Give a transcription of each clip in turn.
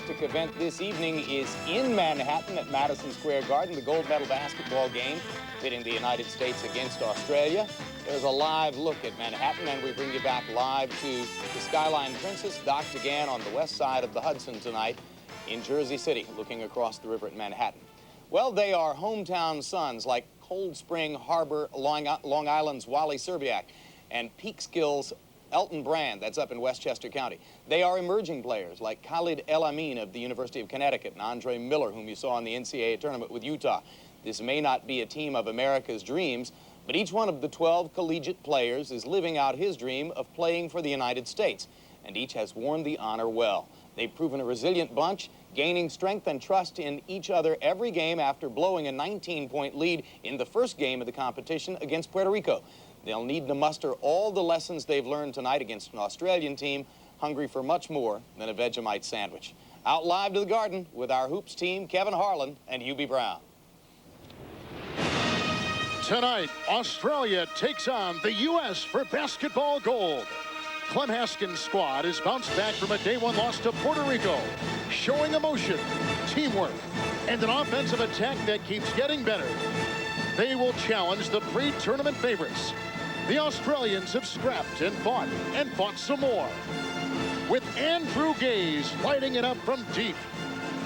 climactic event this evening is in Manhattan at Madison Square Garden, the gold medal basketball game pitting the United States against Australia. There's a live look at Manhattan, and we bring you back live to the Skyline Princess, docked again on the west side of the Hudson tonight in Jersey City, looking across the river at Manhattan. Well, they are hometown sons like Cold Spring Harbor, Long Island's Wally Serbiak, and Peekskill's Elton Brand, that's up in Westchester County. They are emerging players like Khalid El Amin of the University of Connecticut and Andre Miller, whom you saw in the NCAA tournament with Utah. This may not be a team of America's dreams, but each one of the 12 collegiate players is living out his dream of playing for the United States, and each has worn the honor well. They've proven a resilient bunch, gaining strength and trust in each other every game after blowing a 19-point lead in the first game of the competition against Puerto Rico. They'll need to muster all the lessons they've learned tonight against an Australian team hungry for much more than a Vegemite sandwich. Out live to the Garden with our Hoops team, Kevin Harlan and Hubie Brown. Tonight, Australia takes on the U.S. for basketball gold. Clem Haskins' squad has bounced back from a day-one loss to Puerto Rico, showing emotion, teamwork, and an offensive attack that keeps getting better. They will challenge the pre-tournament favorites. The Australians have scrapped and fought some more. With Andrew Gaze lighting it up from deep.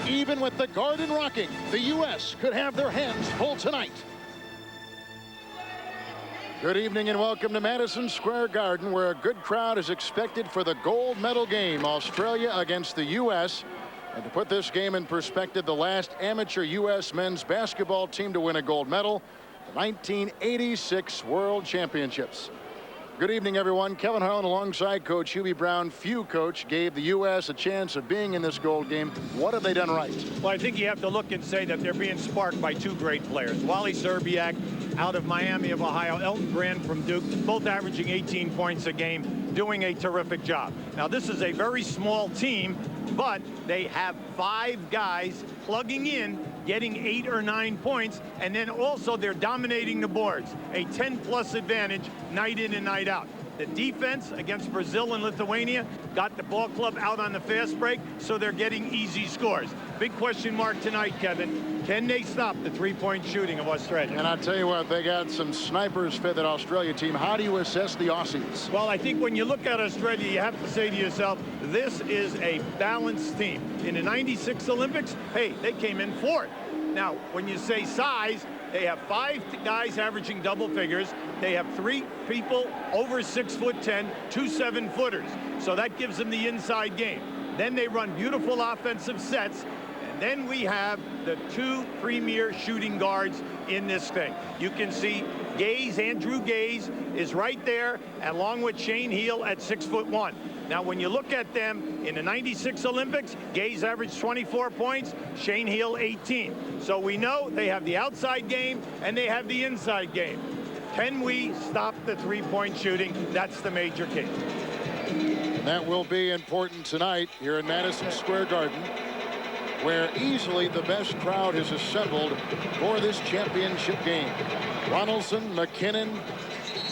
Even with the Garden rocking, the U.S. could have their hands full tonight. Good evening and welcome to Madison Square Garden, where a good crowd is expected for the gold medal game, Australia against the U.S. And to put this game in perspective, the last amateur U.S. men's basketball team to win a gold medal, the 1986 World Championships. Good evening, everyone. Kevin Harlan alongside Coach Hubie Brown. Few, Coach, gave the U.S. a chance of being in this gold game. What have they done right? Well, I think you have to look and say that they're being sparked by two great players. Wally Serbiak out of Miami of Ohio, Elton Brand from Duke, both averaging 18 points a game, doing a terrific job. Now, this is a very small team, but they have 5 guys plugging in, getting 8 or 9 points, and then also they're dominating the boards. A 10-plus advantage night in and night out. The defense against Brazil and Lithuania got the ball club out on the fast break, so they're getting easy scores. Big question mark tonight, Kevin. Can they stop the three-point shooting of Australia? And I'll tell you what, they got some snipers for that Australia team. How do you assess the Aussies? Well, I think when you look at Australia, you have to say to yourself, this is a balanced team. In the '96 Olympics, hey, they came in 4th. Now, when you say size, they have 5 guys averaging double figures. They have 3 people over 6'10", 2 7-footers. So that gives them the inside game. Then they run beautiful offensive sets. And then we have the 2 premier shooting guards in this thing. You can see Gaze, Andrew Gaze, is right there, along with Shane Heel at 6'1". Now, when you look at them in the '96 Olympics, Gaze averaged 24 points, Shane Heel 18. So we know they have the outside game and they have the inside game. Can we stop the three-point shooting? That's the major key. And that will be important tonight here in Madison Square Garden, where easily the best crowd has assembled for this championship game. Ronaldson, McKinnon,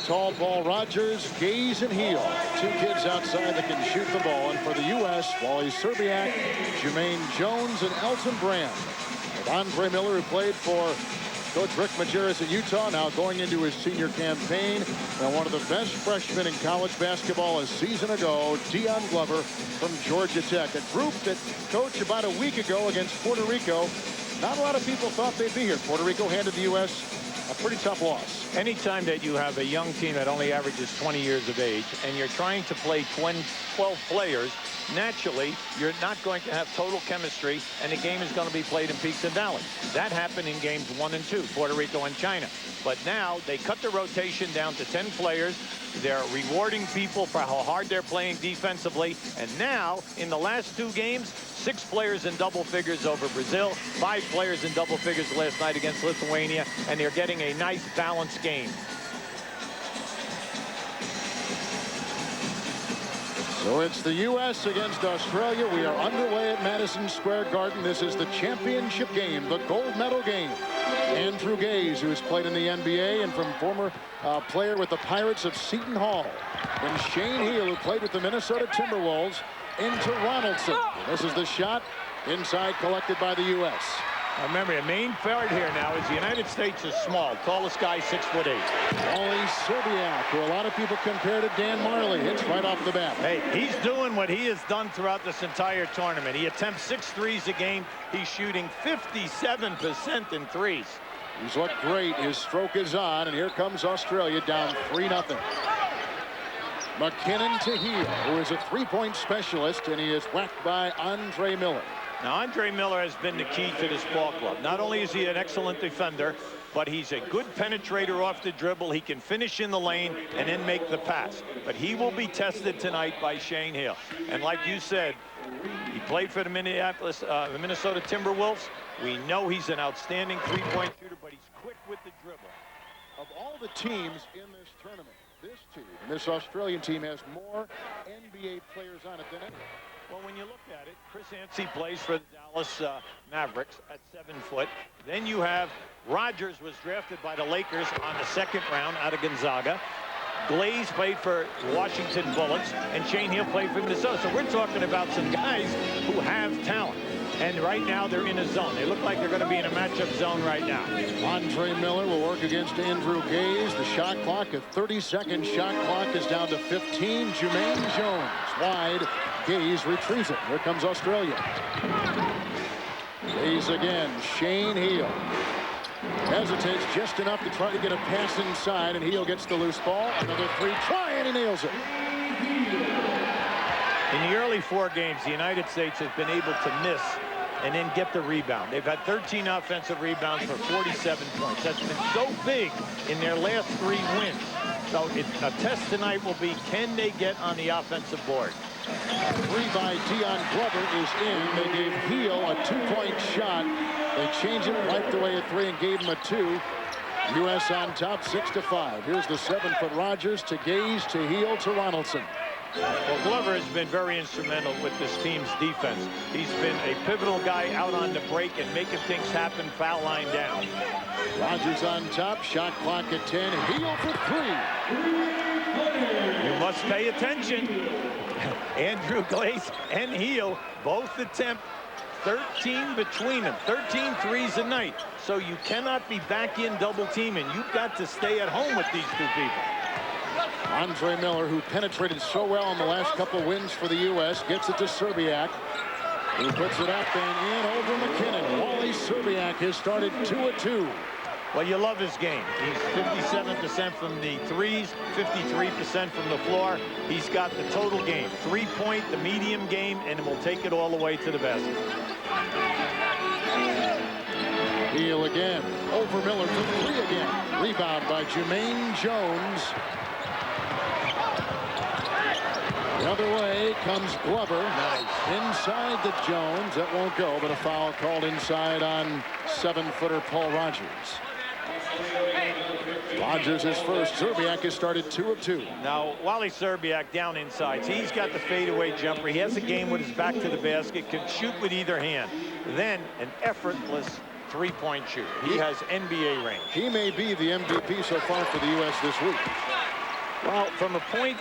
Tall Paul Rogers, Gaze, and Heel. 2 kids outside that can shoot the ball. And for the U.S., Wally Serbiak, Jermaine Jones, and Elton Brand. And Andre Miller, who played for Coach Rick Majerus at Utah, now going into his senior campaign. And one of the best freshmen in college basketball a season ago, Dion Glover from Georgia Tech. A group that, Coach, about a week ago against Puerto Rico, not a lot of people thought they'd be here. Puerto Rico handed the U.S. a pretty tough loss. Anytime that you have a young team that only averages 20 years of age and you're trying to play 12 players, naturally, you're not going to have total chemistry, and the game is going to be played in peaks and valleys. That happened in games 1 and 2, Puerto Rico and China. But now they cut the rotation down to 10 players. They're rewarding people for how hard they're playing defensively. And now, in the last 2 games, 6 players in double figures over Brazil, 5 players in double figures last night against Lithuania, and they're getting a nice balanced game. So it's the U.S. against Australia. We are underway at Madison Square Garden. This is the championship game, the gold medal game. Andrew Gaze, who has played in the NBA and from former player with the Pirates of Seton Hall. And Shane Heel, who played with the Minnesota Timberwolves, into Ronaldson. This is the shot. Inside collected by the U.S. Remember, the main favorite here now is the United States is small. Tallest guy, 6'8". Wally Serbiak, who a lot of people compare to Dan Marley, hits right off the bat. Hey, he's doing what he has done throughout this entire tournament. He attempts 6 threes a game. He's shooting 57% in threes. He's looked great. His stroke is on, and here comes Australia down 3-0. McKinnon to Heel, who is a three-point specialist, and he is whacked by Andre Miller. Now, Andre Miller has been the key to this ball club. Not only is he an excellent defender, but he's a good penetrator off the dribble. He can finish in the lane and then make the pass. But he will be tested tonight by Shane Hill. And like you said, he played for the Minnesota Timberwolves. We know he's an outstanding three-point shooter, but he's quick with the dribble. Of all the teams in this tournament, this Australian team has more NBA players on it than anyone. Well, when you look at it, Chris Anstey plays for the Dallas Mavericks at 7 foot. Then you have Rogers was drafted by the Lakers on the 2nd round out of Gonzaga. Glaze played for Washington Bullets, and Shane Hill played for Minnesota. So we're talking about some guys who have talent. And right now they're in a zone. They look like they're going to be in a matchup zone right now. Andre Miller will work against Andrew Gaze. The shot clock, a 30-second shot clock, is down to 15. Jermaine Jones wide. Gaze retrieves it. Here comes Australia. Gaze again. Shane Heel hesitates just enough to try to get a pass inside, and Heel gets the loose ball. Another 3 try, and he nails it. In the early 4 games, the United States has been able to miss and then get the rebound. They've had 13 offensive rebounds for 47 points. That's been so big in their last 3 wins. So a test tonight will be, can they get on the offensive board? 3 by Dion Glover is in. They gave Heel a 2-point shot. They changed it, wiped away a 3, and gave him a 2. U.S. on top, 6-5. Here's the 7-foot Rogers to Gaze, to Heel, to Ronaldson. Well, Glover has been very instrumental with this team's defense. He's been a pivotal guy out on the break and making things happen, foul line down. Rogers on top, shot clock at 10. Heel for 3. You must pay attention. Andrew Glaze and Heel both attempt 13 between them, 13 threes a night. So you cannot be back in double teaming. You've got to stay at home with these 2 people. Andre Miller, who penetrated so well in the last couple wins for the U.S., gets it to Serbiak, who puts it up and in over McKinnon. Wally Serbiak has started 2 of 2. Well, you love his game. He's 57% from the threes, 53% from the floor. He's got the total game, 3-point, the medium game, and will take it all the way to the basket. Heel again, over Miller for 3 again. Rebound by Jermaine Jones. The other way comes Glover. Nice. Inside the Jones. That won't go, but a foul called inside on 7-footer Paul Rogers. Rogers is first. Serbiak has started 2 of 2. Now, Wally Serbiak down inside. He's got the fadeaway jumper. He has a game with his back to the basket, can shoot with either hand. Then an effortless 3-point shooter. He has NBA range. He may be the MVP so far for the U.S. this week. Well, from a point,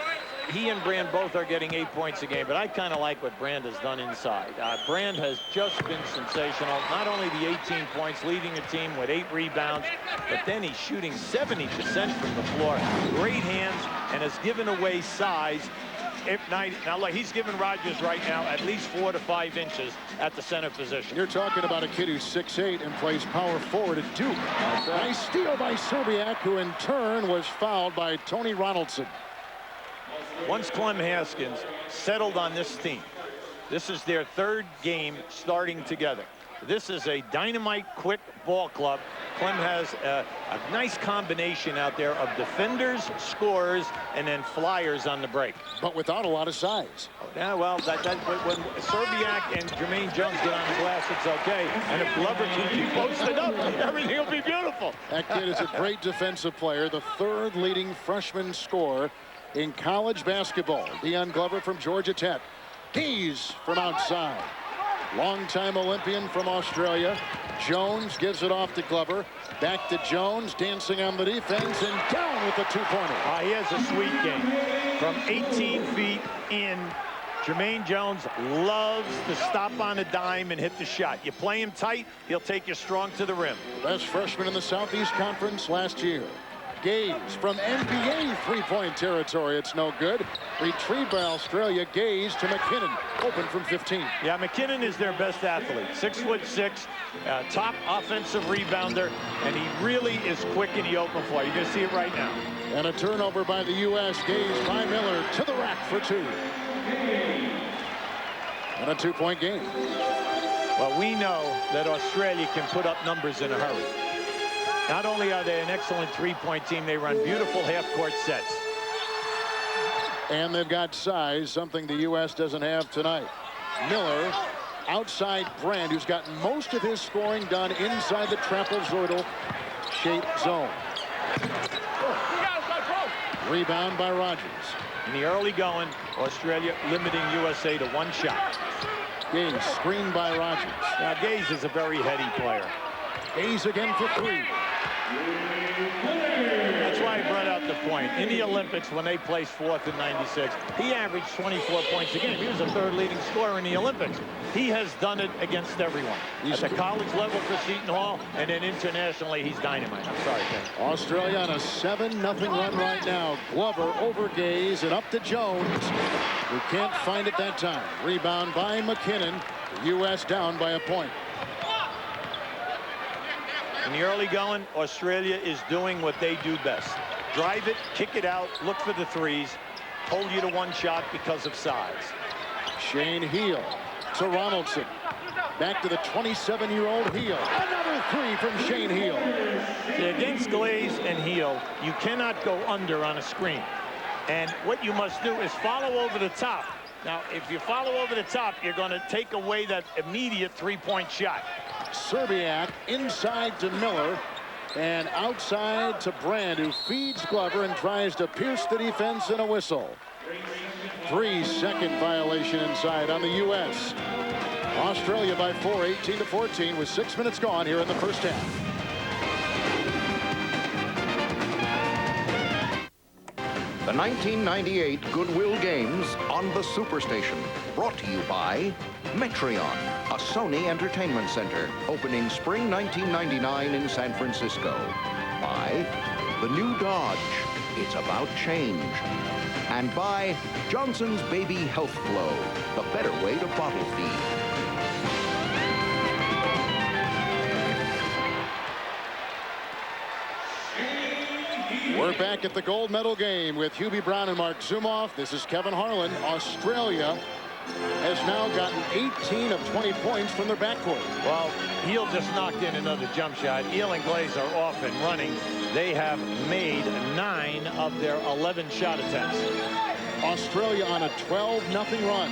he and Brand both are getting 8 points a game, but I kind of like what Brand has done inside. Brand has just been sensational. Not only the 18 points, leading a team with 8 rebounds, but then he's shooting 70% from the floor. Great hands, and has given away size. Now, he's giving Rogers right now at least 4 to 5 inches at the center position. You're talking about a kid who's 6'8" and plays power forward at Duke. Nice steal by Serbiak, who in turn was fouled by Tony Ronaldson. Once Clem Haskins settled on this team, this is their 3rd game starting together. This is a dynamite, quick ball club. Clem has a nice combination out there of defenders, scorers, and then flyers on the break. But without a lot of size. Yeah, well, when Serbiak and Jermaine Jones get on the glass, it's okay. And if Glover can keep posted up, everything will be beautiful. That kid is a great defensive player, the 3rd leading freshman scorer in college basketball. Dion Glover from Georgia Tech. He's from outside. Longtime Olympian from Australia. Jones gives it off to Glover. Back to Jones, dancing on the defense, and down with the 2-pointer. He has a sweet game. From 18 feet in, Jermaine Jones loves to stop on a dime and hit the shot. You play him tight, he'll take you strong to the rim. Best freshman in the Southeast Conference last year. Gaze from NBA three-point territory. It's no good. Retrieved by Australia. Gaze to McKinnon. Open from 15. Yeah, McKinnon is their best athlete. 6'6", top offensive rebounder, and he really is quick in the open floor. You're going to see it right now. And a turnover by the U.S. Gaze by Miller to the rack for 2. And a 2-point game. Well, we know that Australia can put up numbers in a hurry. Not only are they an excellent three-point team, they run beautiful half-court sets. And they've got size, something the U.S. doesn't have tonight. Miller outside Brand, who's gotten most of his scoring done inside the trapezoidal shape zone. Rebound by Rogers. In the early going, Australia limiting USA to 1 shot. Gaze screened by Rogers. Now, Gaze is a very heady player. Gaze again for 3. That's why I brought out the point. In the Olympics, when they placed 4th in '96, he averaged 24 points a game. He was the 3rd leading scorer in the Olympics. He has done it against everyone. At the college level for Seton Hall, and then internationally, he's dynamite. I'm sorry, Ken. Australia on a 7-0 run right now. Glover over Gaze and up to Jones, who can't find it that time. Rebound by McKinnon. The U.S. down by a point. In the early going, Australia is doing what they do best. Drive it, kick it out, look for the threes, hold you to 1 shot because of size. Shane Heel to Ronaldson. Back to the 27-year-old Heel. Another 3 from Shane Heel. Against Glaze and Heel, you cannot go under on a screen. And what you must do is follow over the top. Now, if you follow over the top, you're going to take away that immediate 3-point shot. Serbiak inside to Miller and outside to Brand, who feeds Glover and tries to pierce the defense, and a whistle. 3-second violation inside on the U.S. Australia by 4, 18-14, with 6 minutes gone here in the first half. The 1998 Goodwill Games on the Superstation, brought to you by Metreon, a Sony entertainment center, opening spring 1999 in San Francisco. By the new Dodge, it's about change. And by Johnson's Baby Health Flow, the better way to bottle feed. We're back at the gold medal game with Hubie Brown and Mark Zumoff. This is Kevin Harlan. Australia has now gotten 18 of 20 points from their backcourt. Well, Heel just knocked in another jump shot. Eel and Glaze are off and running. They have made 9 of their 11 shot attempts. Australia on a 12-0 run.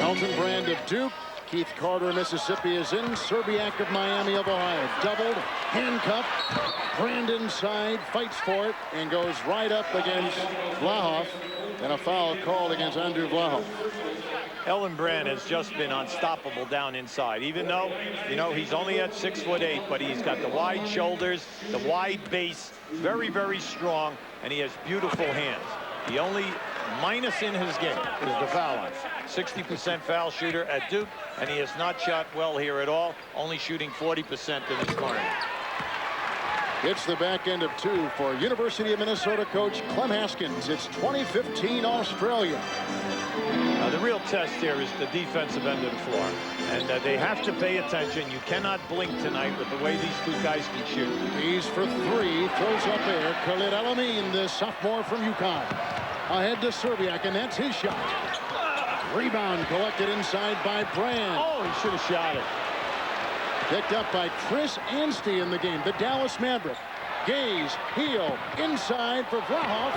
Elton Brand of Duke. Keith Carter of Mississippi is in. Serbiak of Miami of Ohio. Doubled, handcuffed. Brand inside, fights for it, and goes right up against Vlahoff. And a foul called against Andrew Vlahoff. Elton Brand has just been unstoppable down inside, even though, you know, he's only at 6'8", but he's got the wide shoulders, the wide base, very, very strong, and he has beautiful hands. The only minus in his game is the foul line. 60% foul shooter at Duke, and he has not shot well here at all, only shooting 40% in his tournament. It's the back end of 2 for University of Minnesota coach Clem Haskins. It's 2015 Australia. The real test here is the defensive end of the floor, and they have to pay attention. You cannot blink tonight with the way these 2 guys can shoot. He's for 3, throws up there. Khalid Al-Amin, the sophomore from UConn. Ahead to Serbiak, and that's his shot. Rebound collected inside by Brand. Oh, he should have shot it. Picked up by Chris Anstey in the game, the Dallas Maverick. Gaze, Heel, inside for Vlahoff.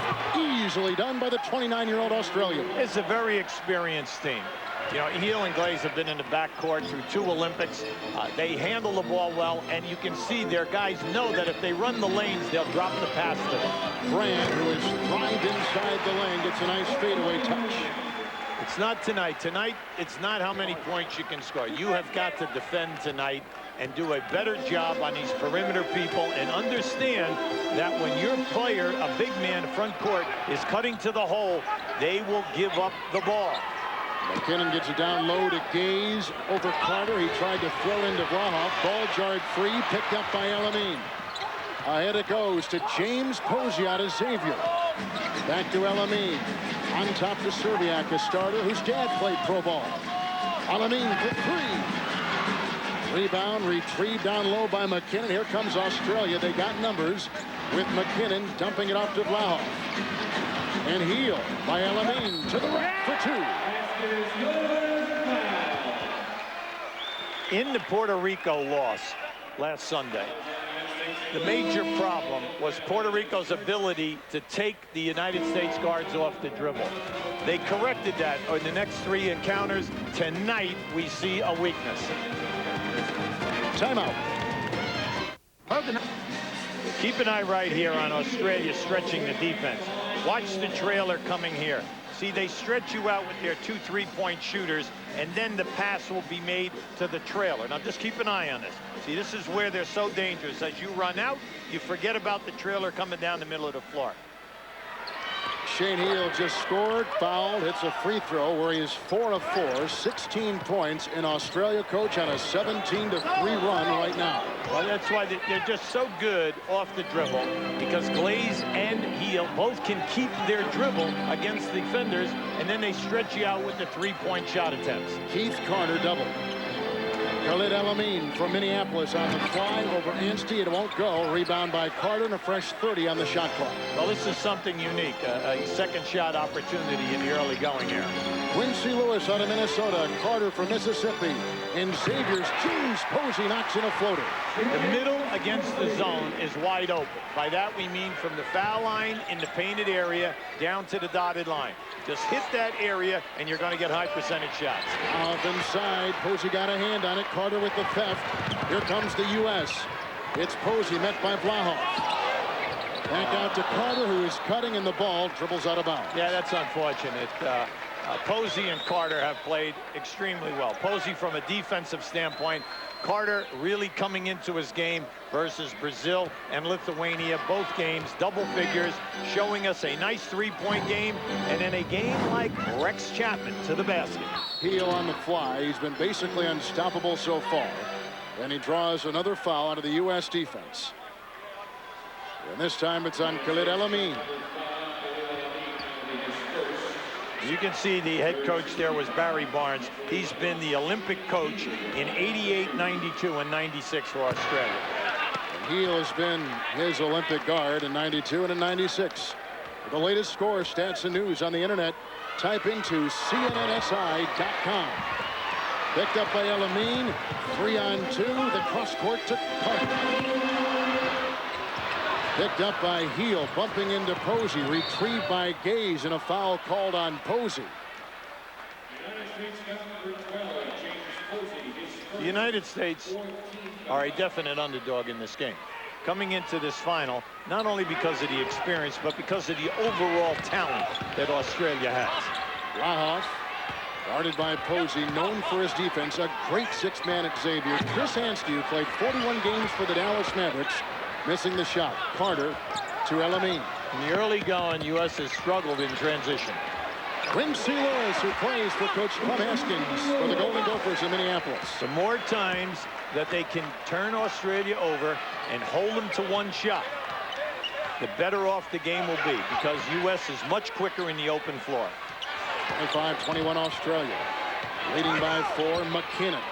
Easily done by the 29-year-old Australian. It's a very experienced team. You know, Heel and Glaze have been in the backcourt through 2 Olympics. They handle the ball well, and you can see their guys know that if they run the lanes, they'll drop the pass to them. Brand, who has thrived inside the lane, gets a nice fadeaway touch. It's not tonight. Tonight, it's not how many points you can score. You have got to defend tonight and do a better job on these perimeter people, and understand that when your player, a big man front court, is cutting to the hole, they will give up the ball. McKinnon gets it down low to Gaze over Carter. He tried to throw into Vlahoff. Ball jarred free, picked up by Elamine. Ahead it goes to James Posey out of Xavier. Back to Elamine. On top to Serviak, a starter whose dad played pro ball. Elamine for three. Rebound retrieved down low by McKinnon. Here comes Australia. They got numbers with McKinnon dumping it off to Vlahoff. And Heel by Elamine to the rack for two. In the Puerto Rico loss last Sunday, the major problem was Puerto Rico's ability to take the United States guards off the dribble. They corrected that in the next 3 encounters. Tonight, we see a weakness. Timeout. Keep an eye right here on Australia stretching the defense. Watch the trailer coming here. See, they stretch you out with their 2 3-point shooters, and then the pass will be made to the trailer. Now, just keep an eye on this. See, this is where they're so dangerous. As you run out, you forget about the trailer coming down the middle of the floor. Shane Heel just scored, fouled, hits a free throw where he is 4 of 4, 16 points in Australia, coach, on a 17-3 run right now. Well, that's why they're just so good off the dribble, because Glaze and Heel both can keep their dribble against the defenders, and then they stretch you out with the 3-point shot attempts. Keith Carter double. Khalid Elamine from Minneapolis on the fly over Anstey. It won't go. Rebound by Carter and a fresh 30 on the shot clock. Well, this is something unique. A second shot opportunity in the early going here. Quincy Lewis out of Minnesota. Carter from Mississippi. And Xavier's James Posey knocks in a floater. The middle against the zone is wide open. By that we mean from the foul line in the painted area down to the dotted line. Just hit that area and you're going to get high percentage shots. Off inside. Posey got a hand on it. Carter with the theft. Here comes the U.S. It's Posey met by Vlahoff. Back out to Carter, who is cutting, and the ball dribbles out of bounds. Yeah, that's unfortunate. Posey and Carter have played extremely well. Posey from a defensive standpoint. Carter really coming into his game versus Brazil and Lithuania. Both games double figures, showing us a nice 3-point game, and in a game like Rex Chapman to the basket. Heel on the fly. He's been basically unstoppable so far. And he draws another foul out of the U.S. defense. And this time it's on Khalid Elamine. You can see the head coach there was Barry Barnes. He's been the Olympic coach in 88, 92, and 96 for Australia. And Heel has been his Olympic guard in 92 and in 96. For the latest score, stats and news on the internet, type into CNNSI.com. Picked up by Elamine. 3-on-2. The cross court to Carter. Picked up by Heel, bumping into Posey. Retrieved by Gaze, and a foul called on Posey. The United States are a definite underdog in this game. Coming into this final, not only because of the experience, but because of the overall talent that Australia has. Vlahoff, guarded by Posey, known for his defense. A great 6-man at Xavier. Chris Anstey, who played 41 games for the Dallas Mavericks, missing the shot. Carter to Elamine. In the early going, U.S. has struggled in transition. Quincy Lewis, who plays for Coach Tom Haskins for the Golden Gophers in Minneapolis. The more times that they can turn Australia over and hold them to one shot, the better off the game will be, because U.S. is much quicker in the open floor. 25-21 Australia. Leading by 4, McKinnon.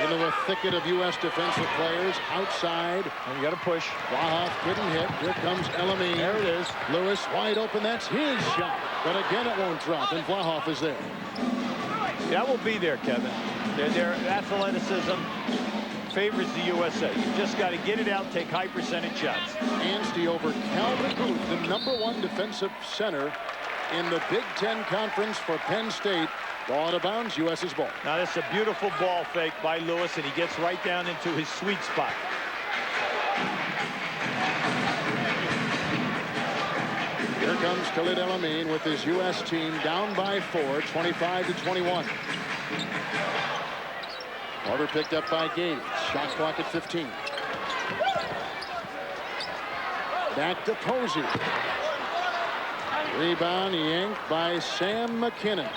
Into the thicket of U.S. defensive players outside. And you got to push. Vlahoff couldn't hit. Here comes Elamine. There it is. Lewis wide open. That's his shot. But again, it won't drop. And Vlahoff is there. That will be there, Kevin. Their athleticism favors the USA. You just got to get it out, take high percentage shots. Anstey over Calvin Booth, the #1 defensive center in the Big Ten Conference for Penn State. Ball out of bounds, U.S.'s ball. Now that's a beautiful ball fake by Lewis, and he gets right down into his sweet spot. Here comes Khalid Elamine with his U.S. team down by 4, 25-21. Carter picked up by Gage. Shot clock at 15. Back to Posey. Rebound yanked by Sam McKinnon.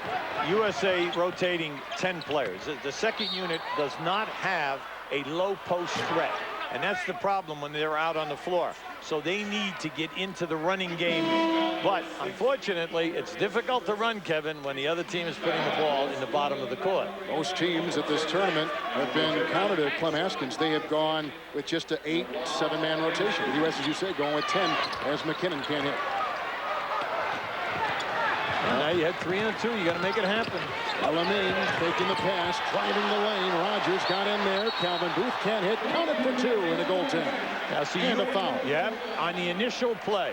USA rotating 10 players. The second unit does not have a low post threat, and that's the problem when they're out on the floor. So they need to get into the running game, but unfortunately it's difficult to run, Kevin, when the other team is putting the ball in the bottom of the court. Most teams at this tournament have been counted at Clem Haskins. They have gone with just an 8 7-man rotation. The U.S., as you say, going with 10 as McKinnon can't hit. Now you had 3 and a 2. You got to make it happen. Alamine taking the pass, driving the lane. Rogers got in there. Calvin Booth can't hit. Counted for 2 in the goaltend. Now see, and a foul. Yeah, on the initial play.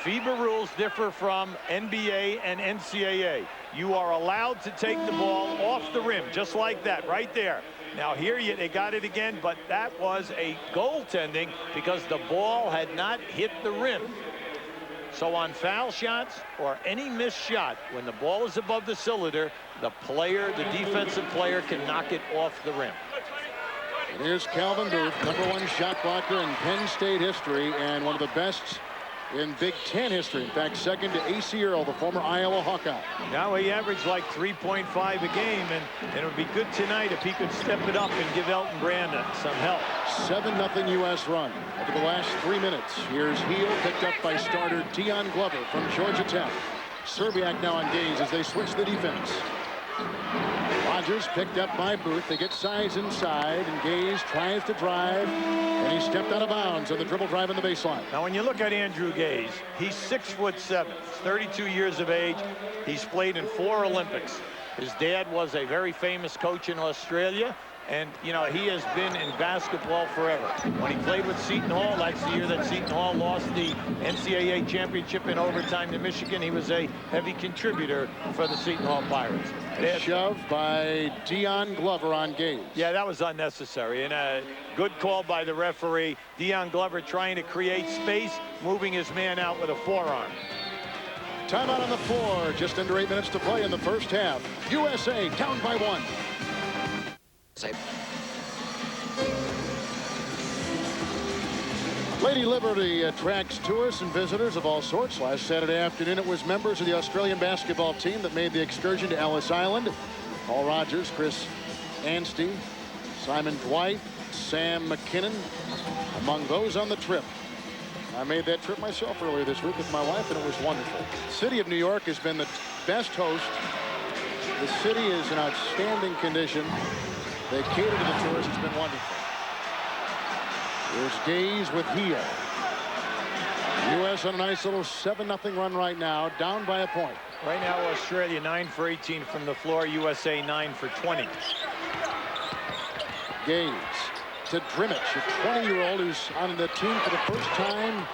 FIBA rules differ from NBA and NCAA. You are allowed to take the ball off the rim, just like that, right there. Now here they got it again, but that was a goaltending because the ball had not hit the rim. So on foul shots or any missed shot, when the ball is above the cylinder, the defensive player can knock it off the rim. Here's Calvin Booth, #1 shot blocker in Penn State history and one of the best in Big Ten history. In fact, second to A.C. Earl, the former Iowa Hawkeye. Now he averaged like 3.5 a game, and it would be good tonight if he could step it up and give Elton Brandon some help. 7-0 U.S. run over the last 3 minutes. Here's Heel picked up by starter Dion Glover from Georgia Tech. Serbiak now engaged as they switch the defense. Rogers picked up by Booth. They get size inside, and Gaze tries to drive, and he stepped out of bounds on the dribble drive in the baseline. Now when you look at Andrew Gaze, he's 6'7", 32 years of age. He's played in 4 Olympics. His dad was a very famous coach in Australia, and you know he has been in basketball forever. When he played with Seton Hall, that's the year that Seton Hall lost the NCAA championship in overtime to Michigan. He was a heavy contributor for the Seton Hall Pirates. A shove by Dion Glover on Gaze. Yeah, that was unnecessary, and a good call by the referee. Dion Glover trying to create space, moving his man out with a forearm. Timeout on the floor. Just under 8 minutes to play in the first half. USA down by 1. Lady Liberty attracts tourists and visitors of all sorts. Last Saturday afternoon, it was members of the Australian basketball team that made the excursion to Ellis Island. Paul Rogers, Chris Anstey, Simon Dwight, Sam McKinnon, among those on the trip. I made that trip myself earlier this week with my wife, and it was wonderful. The city of New York has been the best host. The city is in outstanding condition. They cater to the tourists. It's been wonderful. Here's Gaze with Heel. U.S. on a nice little 7-0 run right now, down by a point. Right now, Australia 9 for 18 from the floor. USA 9 for 20. Gaze to Drimmich, a 20-year-old who's on the team for the first time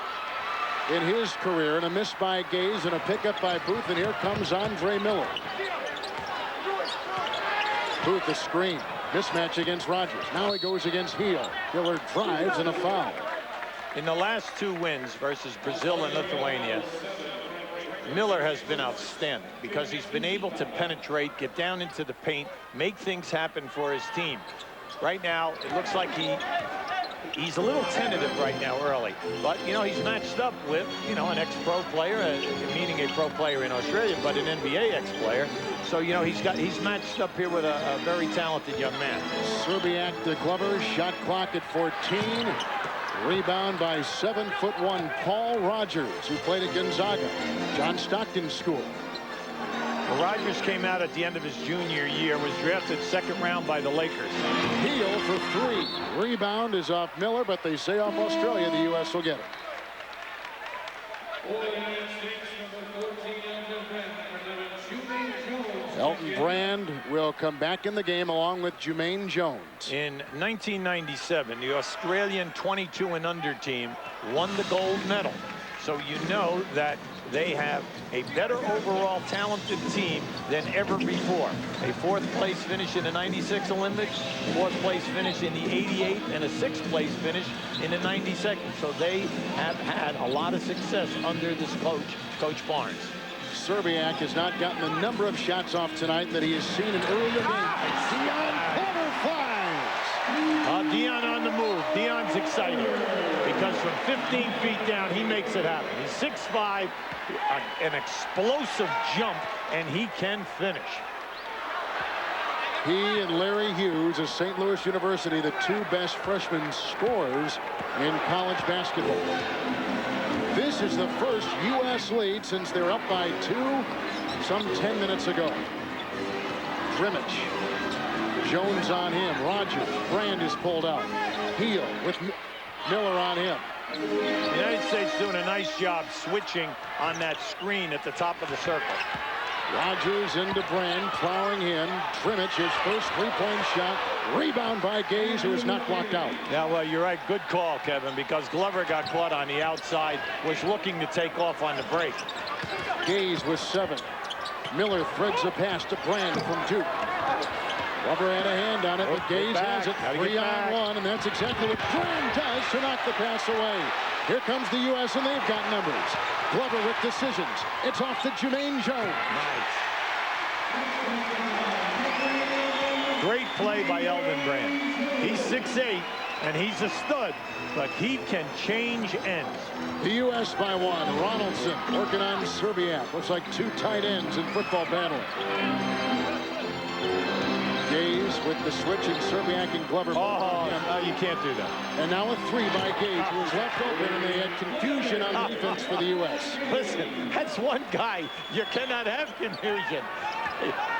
in his career, and a miss by Gaze and a pickup by Booth, and here comes Andre Miller. Booth, the screen. Mismatch against Rogers. Now he goes against Heel. Miller drives and a foul. In the last 2 wins versus Brazil and Lithuania, Miller has been outstanding because he's been able to penetrate, get down into the paint, make things happen for his team. Right now, it looks like he's a little tentative right now early, but you know he's matched up with an ex-pro player, meaning a pro player in Australia, but an NBA ex-player. So you know he's matched up here with a very talented young man. Serbiak to Glover, shot clock at 14. Rebound by 7'1" Paul Rogers, who played at Gonzaga, John Stockton School. Well, Rogers came out at the end of his junior year, was drafted 2nd round by the Lakers. Heel for 3. Rebound is off Miller, but they say off Australia. The U.S. will get it. Elton Brand will come back in the game along with Jermaine Jones. In 1997, the Australian 22 and under team won the gold medal. So you know that they have a better overall talented team than ever before. A 4th place finish in the 96 Olympics, 4th place finish in the 88, and a 6th place finish in the 92nd. So they have had a lot of success under this Coach Barnes. Serbiak has not gotten the number of shots off tonight that he has seen in earlier games. Dion Porter flies. Dion on the move. Dion's excited because from 15 feet down, he makes it happen. He's 6'5", an explosive jump, and he can finish. He and Larry Hughes of St. Louis University, the two best freshman scorers in college basketball. This is the first U.S. lead since they're up by 2 some 10 minutes ago. Grimmage. Jones on him. Rogers. Brand is pulled out. Heel with Miller on him. The United States doing a nice job switching on that screen at the top of the circle. Rogers into Brand, plowing him. Grimmage, his first three-point shot. Rebound by Gaze, who is not blocked out. Yeah, well, you're right. Good call, Kevin, because Glover got caught on the outside, was looking to take off on the break. Gaze with 7. Miller threads a pass to Brand from 2. Glover had a hand on it, but Gaze has it 3-on-1, and that's exactly what Brand does to knock the pass away. Here comes the U.S., and they've got numbers. Glover with decisions. It's off to Jermaine Jones. Nice. Great play by Elton Brand. He's 6'8", and he's a stud, but he can change ends. The U.S. by 1. Ronaldson working on Serbiak. Looks like 2 tight ends in football battle. Gaze with the switch, and Serbiak and Glover. Oh, no, you can't do that. And now a 3 by Gaze, who was left open, and they had confusion on the defense for the U.S. Listen, that's one guy. You cannot have confusion.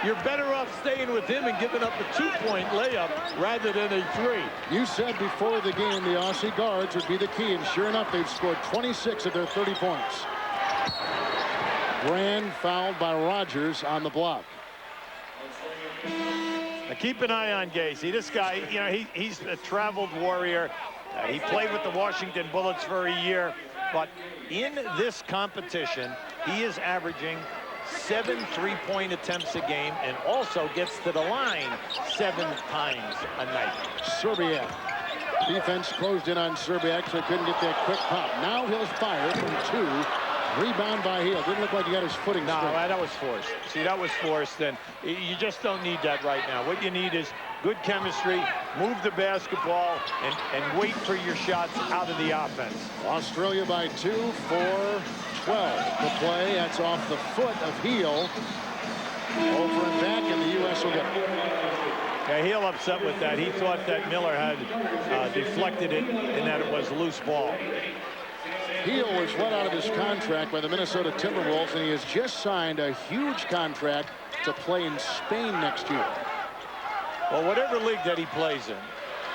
You're better off staying with him and giving up a 2-point layup rather than a 3. You said before the game the Aussie guards would be the key, and sure enough, they've scored 26 of their 30 points. Brand fouled by Rogers on the block. Now keep an eye on Gacy. This guy, you know, he's a traveled warrior. He played with the Washington Bullets for a year, but in this competition, he is averaging 7 3-point attempts a game and also gets to the line 7 times a night. Serbiak. Defense closed in on Serbiak, so he couldn't get that quick pop. Now he'll fire from 2. Rebound by Heel. Didn't look like he got his footing straight. No, that was forced. See, that was forced, and you just don't need that right now. What you need is good chemistry, move the basketball, and wait for your shots out of the offense. Australia by 2, 4, 12. The play, that's off the foot of Heel. Over and back, and the U.S. will get it. Yeah, Heel upset with that. He thought that Miller had deflected it and that it was loose ball. Heel was let out of his contract by the Minnesota Timberwolves, and he has just signed a huge contract to play in Spain next year. Well, whatever league that he plays in,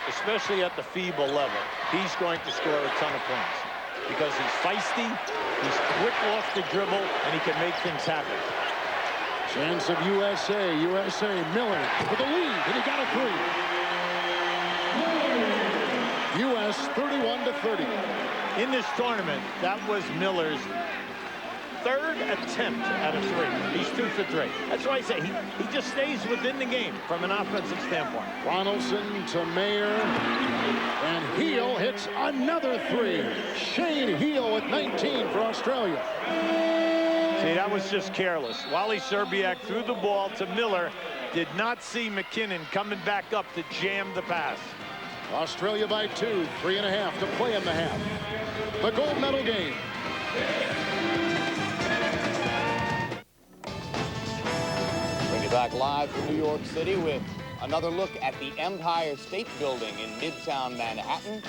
especially at the FIBA level, he's going to score a ton of points because he's feisty, he's quick off the dribble, and he can make things happen. Chance of USA. Miller for the lead, and he got a 3. U.S. 31-30. In this tournament, that was Miller's 3rd attempt at a 3. He's 2 for 3. That's why I say he just stays within the game from an offensive standpoint. Ronaldson to Mayer, and Heel hits another 3. Shane Heel with 19 for Australia. See, that was just careless. Wally Serbiak threw the ball to Miller, did not see McKinnon coming back up to jam the pass. Australia by 2, 3.5 to play in the half. The gold medal game. Bring you back live from New York City with another look at the Empire State Building in Midtown Manhattan.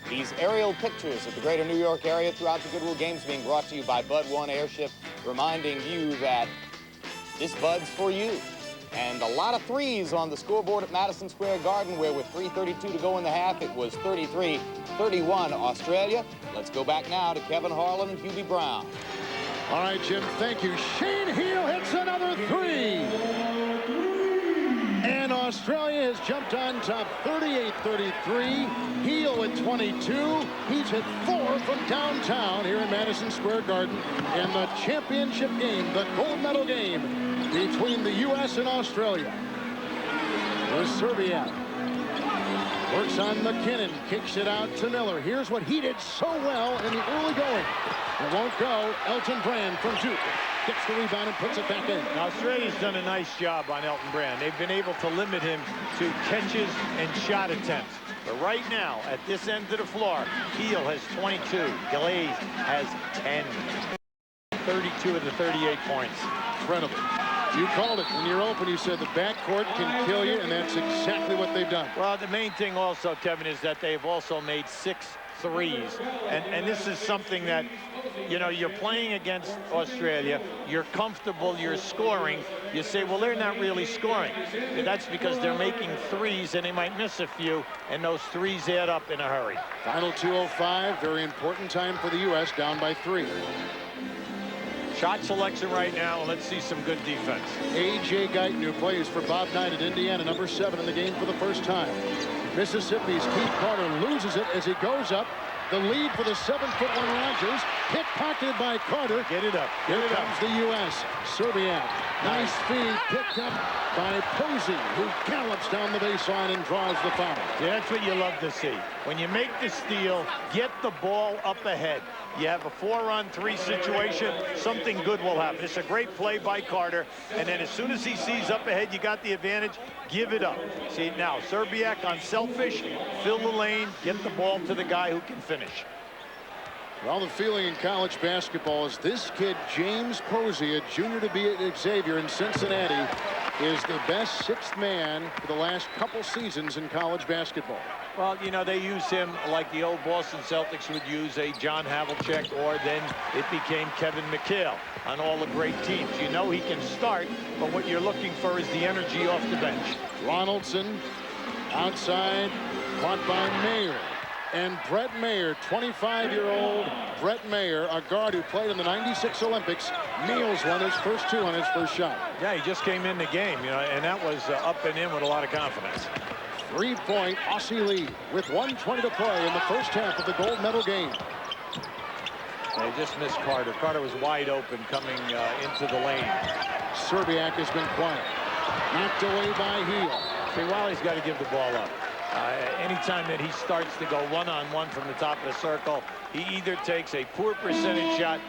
These aerial pictures of the greater New York area throughout the Goodwill Games being brought to you by Bud One Airship, reminding you that this Bud's for you. And a lot of 3s on the scoreboard at Madison Square Garden, where with 3:32 to go in the half, it was 33-31 Australia. Let's go back now to Kevin Harlan and Hubie Brown. All right, Jim, thank you. Shane Heel hits another 3. And Australia has jumped on top 38-33. Heel at 22. He's hit 4 from downtown here in Madison Square Garden in the championship game, the gold medal game between the U.S. and Australia. There's Serbiak. Works on McKinnon, kicks it out to Miller. Here's what he did so well in the early going. It won't go. Elton Brand from 2. Gets the rebound and puts it back in. Now, Australia's done a nice job on Elton Brand. They've been able to limit him to catches and shot attempts. But right now, at this end of the floor, Heel has 22. Glaze has 10. 32 of the 38 points. Incredible. You called it when you're open. You said the backcourt can kill you, and that's exactly what they've done. Well, the main thing also, Kevin, is that they've also made 6 threes. And this is something that, you know, you're playing against Australia. You're comfortable. You're scoring. You say, well, they're not really scoring. That's because they're making threes, and they might miss a few, and those threes add up in a hurry. Final 2:05. Very important time for the U.S. down by 3. Shot selection right now, and let's see some good defense. A.J. Guyton, who plays for Bob Knight at Indiana, number 7 in the game for the first time. Mississippi's Keith Carter loses it as he goes up. The lead for the 7'1" Rogers. Pickpocketed by Carter. Get it up. Here comes the U.S. Serbiak. Nice feed picked up by Posey, who gallops down the baseline and draws the foul. Yeah, that's what you love to see. When you make the steal, get the ball up ahead. You have a 4-on-3 situation, something good will happen. It's a great play by Carter, and then as soon as he sees up ahead, you got the advantage, give it up. See, now, Serbiak unselfish, fill the lane, get the ball to the guy who can finish. Well, the feeling in college basketball is this kid, James Posey, a junior to be at Xavier in Cincinnati, is the best 6th man for the last couple seasons in college basketball. Well, you know, they use him like the old Boston Celtics would use a John Havlicek, or then it became Kevin McHale on all the great teams. You know he can start, but what you're looking for is the energy off the bench. Ronaldson outside, caught by Mayer. And Brett Mayer, 25-year-old Brett Mayer, a guard who played in the '96 Olympics, nails one, his first 2 on his first shot. Yeah, he just came in the game, you know, and that was up and in with a lot of confidence. 3-point Aussie lead with 1:20 to play in the first half of the gold medal game. They just missed Carter. Carter was wide open coming into the lane. Serbiak has been quiet. Knocked away by Heel. See, Wiley's got to give the ball up. Anytime that he starts to go one-on-one from the top of the circle, he either takes a poor percentage shot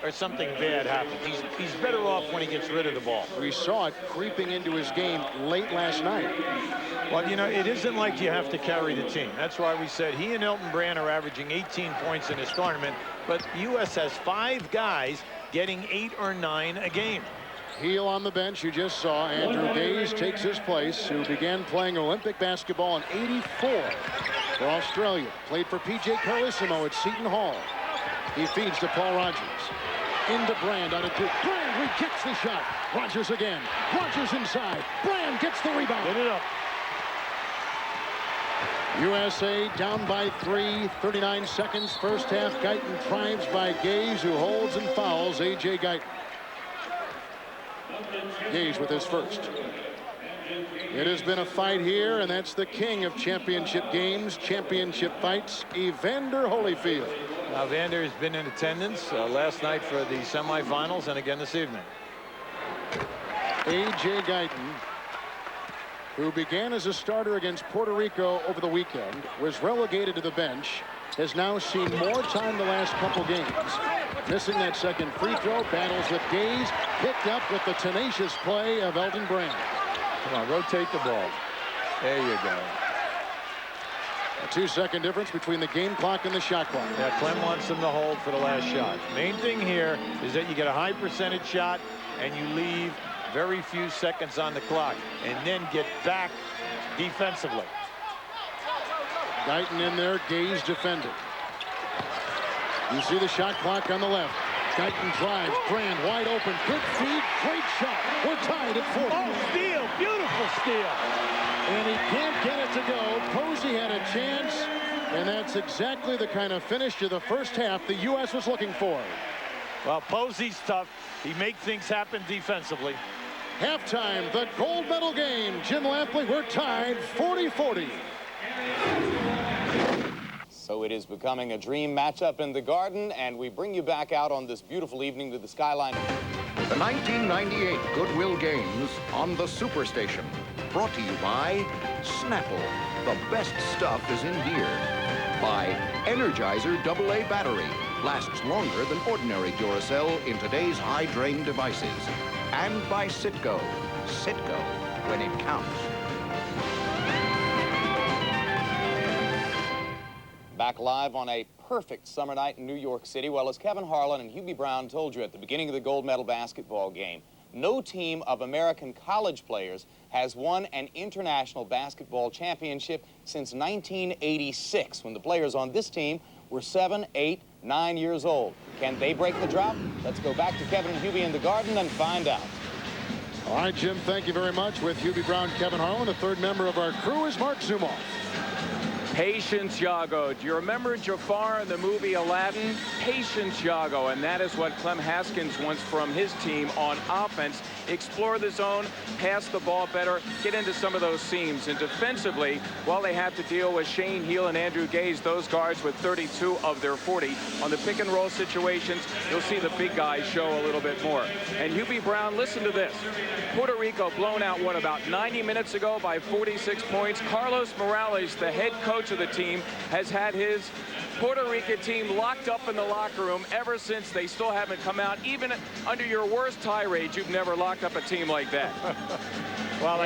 or something bad happens. He's better off when he gets rid of the ball. We saw it creeping into his game late last night. Well, you know, it isn't like you have to carry the team. That's why we said he and Elton Brand are averaging 18 points in this tournament, but the U.S. has 5 guys getting 8 or 9 a game. Heel on the bench, you just saw. Andrew Gaze takes his place, who began playing Olympic basketball in '84 for Australia. Played for P.J. Carlissimo at Seton Hall. He feeds to Paul Rogers. Into Brand out of 2. Brand re-kicks the shot. Rogers again. Rogers inside. Brand gets the rebound. Get it up. USA down by 3, 39 seconds. First half, Guyton drives by Gaze, who holds and fouls A.J. Guyton. Gaze with his first. It has been a fight here, and that's the king of championship games, championship fights, Evander Holyfield. Now, Evander has been in attendance last night for the semifinals and again this evening. A.J. Guyton, who began as a starter against Puerto Rico over the weekend, was relegated to the bench, has now seen more time the last couple games. Missing that second free throw, battles with Gaze, picked up with the tenacious play of Elton Brand. Come on, rotate the ball. There you go. A 2-second difference between the game clock and the shot clock. Yeah, Clem wants them to hold for the last shot. Main thing here is that you get a high percentage shot and you leave very few seconds on the clock and then get back defensively. Guyton in there, Gaze defended. You see the shot clock on the left. Guyton drives, Brand wide open, quick feed, great shot. We're tied at 40. Oh, steal, beautiful steal. And he can't get it to go. Posey had a chance, and that's exactly the kind of finish to the first half the U.S. was looking for. Well, Posey's tough. He makes things happen defensively. Halftime, the gold medal game. Jim Lampley, we're tied 40-40. So it is becoming a dream matchup in the Garden, and we bring you back out on this beautiful evening to the skyline. The 1998 Goodwill Games on the Superstation. Brought to you by Snapple. The best stuff is in here. By Energizer AA battery. Lasts longer than ordinary Duracell in today's high-drain devices. And by Citgo. Citgo, when it counts. back live on a perfect summer night in New York City. Well, as Kevin Harlan and Hubie Brown told you at the beginning of the gold medal basketball game, no team of American college players has won an international basketball championship since 1986, when the players on this team were 7, 8, 9 years old. Can they break the drought? Let's go back to Kevin and Hubie in the Garden and find out. All right, Jim, thank you very much. With Hubie Brown, Kevin Harlan, the third member of our crew is Mark Zumoff. Patience, Yago. Do you remember Jafar in the movie Aladdin? Patience, Yago. And that is what Clem Haskins wants from his team on offense. Explore the zone, pass the ball better, get into some of those seams. And defensively, while they have to deal with Shane Heal and Andrew Gaze, those guards with 32 of their 40. On the pick and roll situations, you'll see the big guys show a little bit more. And Hubie Brown, listen to this. Puerto Rico blown out, what, about 90 minutes ago by 46 points. Carlos Morales, the head coach of the team, has had his Puerto Rican team locked up in the locker room ever since. They still haven't come out. Even under your worst tirade, you've never locked up a team like that. Well,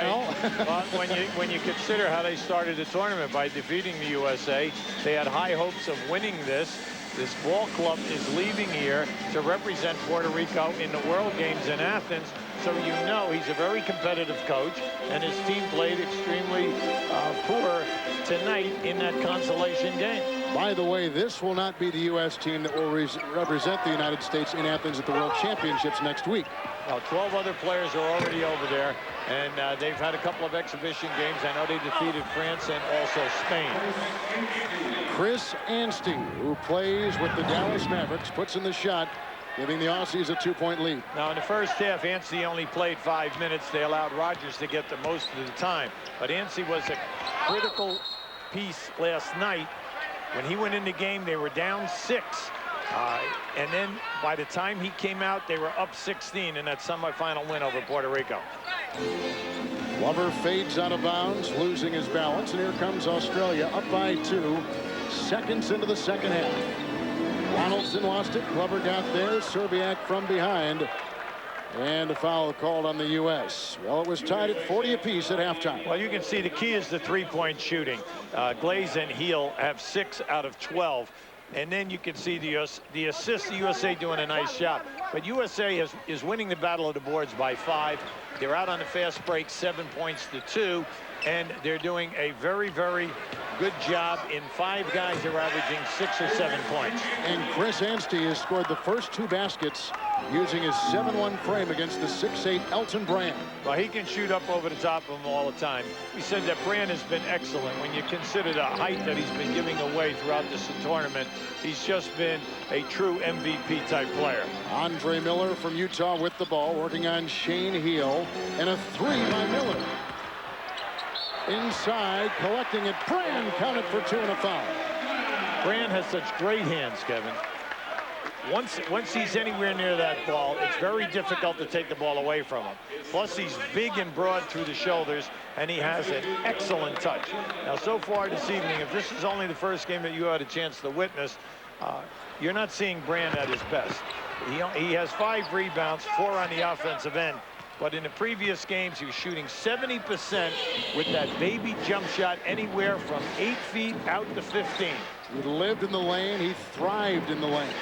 when you consider how they started the tournament by defeating the USA, they had high hopes of winning this. This ball club is leaving here to represent Puerto Rico in the World Games in Athens. So you know he's a very competitive coach, and his team played extremely poor tonight in that consolation game. By the way, this will not be the U.S. team that will represent the United States in Athens at the World Championships next week. Well, 12 other players are already over there, and they've had a couple of exhibition games. I know they defeated France and also Spain. Chris Anstey, who plays with the Dallas Mavericks, puts in the shot, giving the Aussies a 2-point lead. Now, in the first half, Anstey only played 5 minutes. They allowed Rogers to get the most of the time. But Anstey was a critical piece last night. When he went in the game, they were down 6. And then by the time he came out, they were up 16 in that semifinal win over Puerto Rico. Glover fades out of bounds, losing his balance. And here comes Australia up by 2 seconds into the second half. Ronaldson lost it. Glover got there. Serbiak from behind. And a foul called on the U.S. Well, it was tied at 40 apiece at halftime. Well, you can see the key is the three-point shooting. Glaze and Heal have 6 out of 12. And then you can see the assist, the USA doing a nice job. But USA is winning the battle of the boards by 5. They're out on the fast break, 7 points to 2. And they're doing a very, very good job. In 5 guys, they're averaging 6 or 7 points. And Chris Anstey has scored the first 2 baskets using his 7-1 frame against the 6'8 Elton Brand. Well, he can shoot up over the top of him all the time. He said that Brand has been excellent. When you consider the height that he's been giving away throughout this tournament, he's just been a true MVP type player. Andre Miller from Utah with the ball, working on Shane Heal, and a 3 by Miller. Inside, collecting it. Brand counted for 2 and a foul. Brand has such great hands, Kevin. Once he's anywhere near that ball, it's very difficult to take the ball away from him. Plus, he's big and broad through the shoulders, and he has an excellent touch. Now, so far this evening, if this is only the first game that you had a chance to witness, you're not seeing Brand at his best. He has 5 rebounds, 4 on the offensive end. But in the previous games, he was shooting 70% with that baby jump shot anywhere from 8 feet out to 15. He lived in the lane. He thrived in the lane.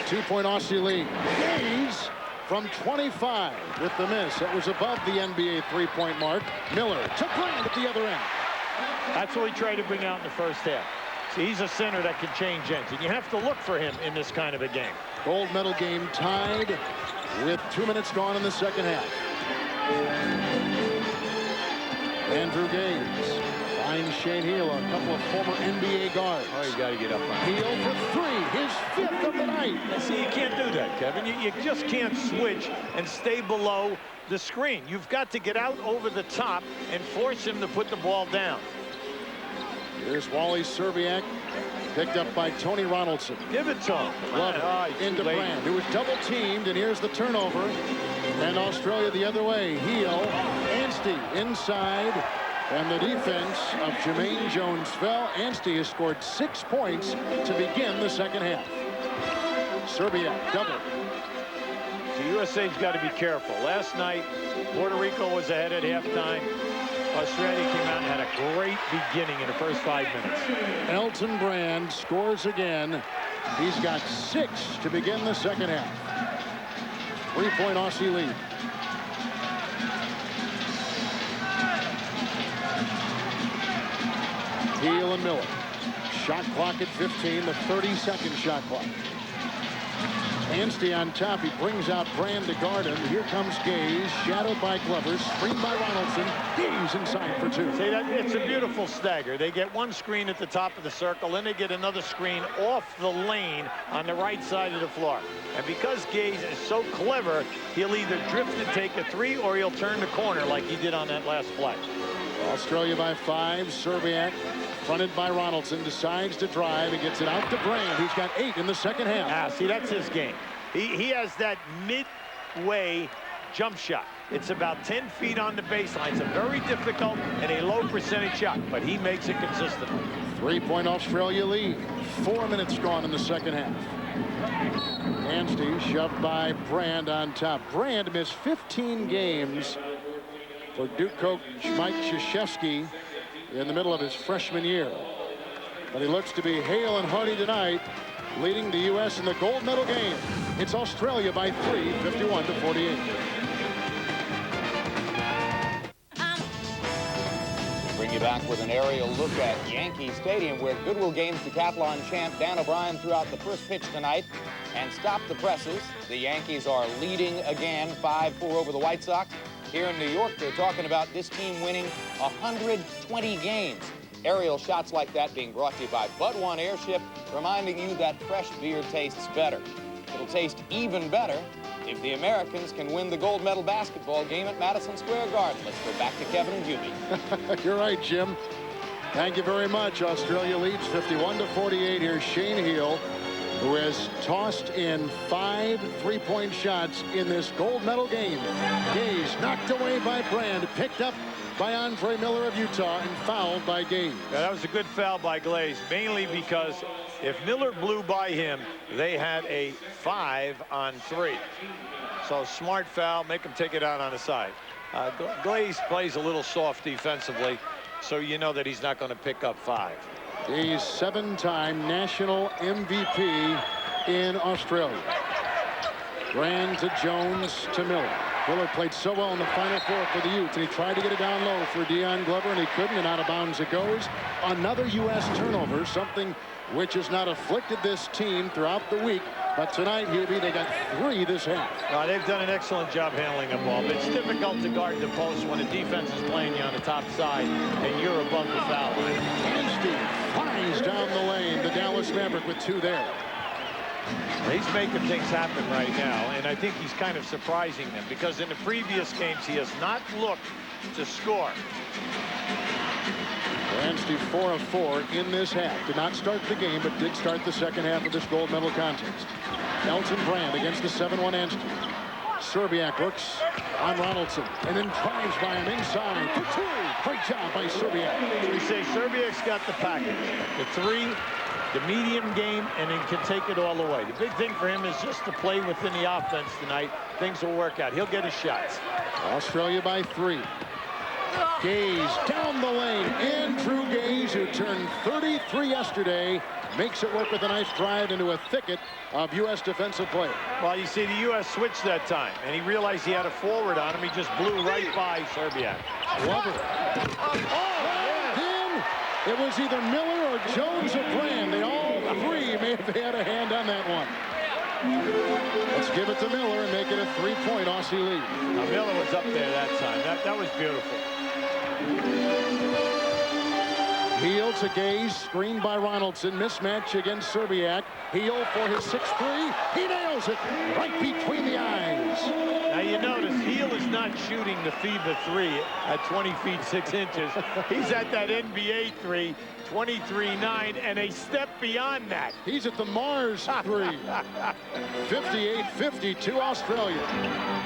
2-point Aussie lead. Gaze from 25 with the miss. That was above the NBA 3-point mark. Miller to Brand at the other end. That's what he tried to bring out in the first half. See, he's a center that can change ends, and you have to look for him in this kind of a game. Gold medal game tied with 2 minutes gone in the second half. Andrew Gaze finds Shane Heal, a couple of former NBA guards. Oh, you got to get up on Heal for 3, his 5th of the night. See, you can't do that, Kevin. You just can't switch and stay below the screen. You've got to get out over the top and force him to put the ball down. Here's Wally Serbiak, picked up by Tony Ronaldson. Give it to him. Glover into Brand, who was double teamed, and here's the turnover. And Australia the other way. Heal, Anstey inside, and the defense of Jermaine Jones fell. Anstey has scored 6 points to begin the second half. Serbiak double. The USA's got to be careful. Last night, Puerto Rico was ahead at halftime. Australia came out and had a great beginning in the first 5 minutes. Elton Brand scores again. He's got 6 to begin the second half. 3-point Aussie lead. Heel and Miller. Shot clock at 15, the 30-second shot clock. Anstey on top. He brings out Brand to guard him. Here comes Gaze, shadowed by Glover, screened by Ronaldson. Gaze inside for 2. See, that it's a beautiful stagger. They get one screen at the top of the circle, then they get another screen off the lane on the right side of the floor. And because Gaze is so clever, he'll either drift and take a 3 or he'll turn the corner like he did on that last play. Australia by 5. Serbiak, fronted by Ronaldson, decides to drive and gets it out to Brand, who's got 8 in the second half. See, that's his game. He has that midway jump shot. It's about 10 feet on the baseline. It's a very difficult and a low percentage shot, but he makes it consistently. 3-point Australia lead. 4 minutes gone in the second half. Anstey shoved by Brand on top. Brand missed 15 games for Duke coach Mike Krzyzewski in the middle of his freshman year. But he looks to be hale and hearty tonight, leading the U.S. in the gold medal game. It's Australia by 3, 51-48. Bring you back with an aerial look at Yankee Stadium, where Goodwill Games decathlon champ Dan O'Brien threw out the first pitch tonight and stopped the presses. The Yankees are leading again, 5-4 over the White Sox. Here in New York, they're talking about this team winning 120 games. Aerial shots like that being brought to you by Bud One Airship, reminding you that fresh beer tastes better. It'll taste even better if the Americans can win the gold medal basketball game at Madison Square Garden. Let's go back to Kevin and Hubie. You're right, Jim. Thank you very much. Australia leads 51-48. Here's Shane Heel, who has tossed in 5 3-point shots in this gold medal game. Gaze knocked away by Brand, picked up by Andre Miller of Utah, and fouled by Gaze. Yeah, that was a good foul by Glaze, mainly because if Miller blew by him, they had a 5-on-3. So smart foul, make him take it out on the side. Glaze plays a little soft defensively, so you know that he's not going to pick up 5. He's 7-time national MVP in Australia. Brand to Jones to Miller. Miller played so well in the Final Four for the Utes, and he tried to get it down low for Deion Glover, and he couldn't, and out of bounds it goes. Another U.S. turnover, something which has not afflicted this team throughout the week. But tonight, Hubie, they got 3 this half. They've done an excellent job handling the ball. But it's difficult to guard the post when a defense is playing you on the top side and you're above the foul line. Anstey flies down the lane. The Dallas Maverick with 2 there. He's making things happen right now, and I think he's kind of surprising them, because in the previous games he has not looked to score. Anstey 4 of 4 in this half. Did not start the game, but did start the second half of this gold medal contest. Elton Brand against the 7-1 Anstey. Serbiak looks on Ronaldson and then drives by him inside for 2. Great job by Serbiak. We say Serbiak's got the package. The 3, the medium game, and then can take it all the way. The big thing for him is just to play within the offense tonight. Things will work out. He'll get his shots. Australia by 3. Gaze down the lane. Andrew Gaze, who turned 33 yesterday, makes it work with a nice drive into a thicket of U.S. defensive play. Well, you see, the U.S. switched that time, and he realized he had a forward on him. He just blew right by Serbiak. Glover. It was either Miller or Jones or Brand. They all 3 may have had a hand on that one. Let's give it to Miller and make it a 3-point Aussie lead. Now, Miller was up there that time. That was beautiful. Heel to Gaze, screened by Ronaldson. Mismatch against Serbiak. Heel for his 6-3. He nails it right between the eyes. Now you notice Heel is not shooting the FIBA 3 at 20 feet 6 inches. He's at that NBA 3, 23-9, and a step beyond that. He's at the Mars 3. 58-52 Australia.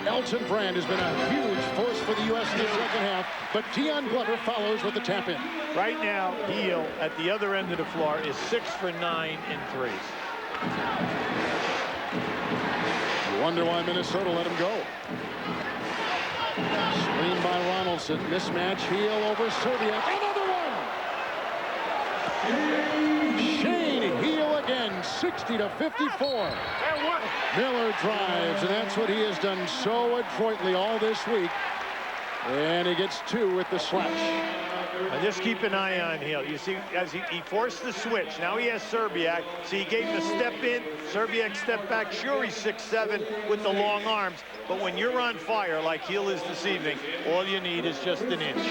Elton Brand has been a huge force for the U.S. in the second half, but Deion Glover follows with the tap in. Right now, Heel at the other end of the floor is 6 for 9 in threes. You wonder why Minnesota let him go. Screen by Ronaldson. Mismatch. Heel over Serbia. Another one. Shane Heel again. 60-54. Miller drives, and that's what he has done so adroitly all this week. And he gets 2 with the slash. Just keep an eye on Heel. You see, as he forced the switch. Now he has Serbiak. See, he gave him a step in. Serbiak stepped back. Sure, he's 6'7" with the long arms. But when you're on fire like Heel is this evening, all you need is just an inch.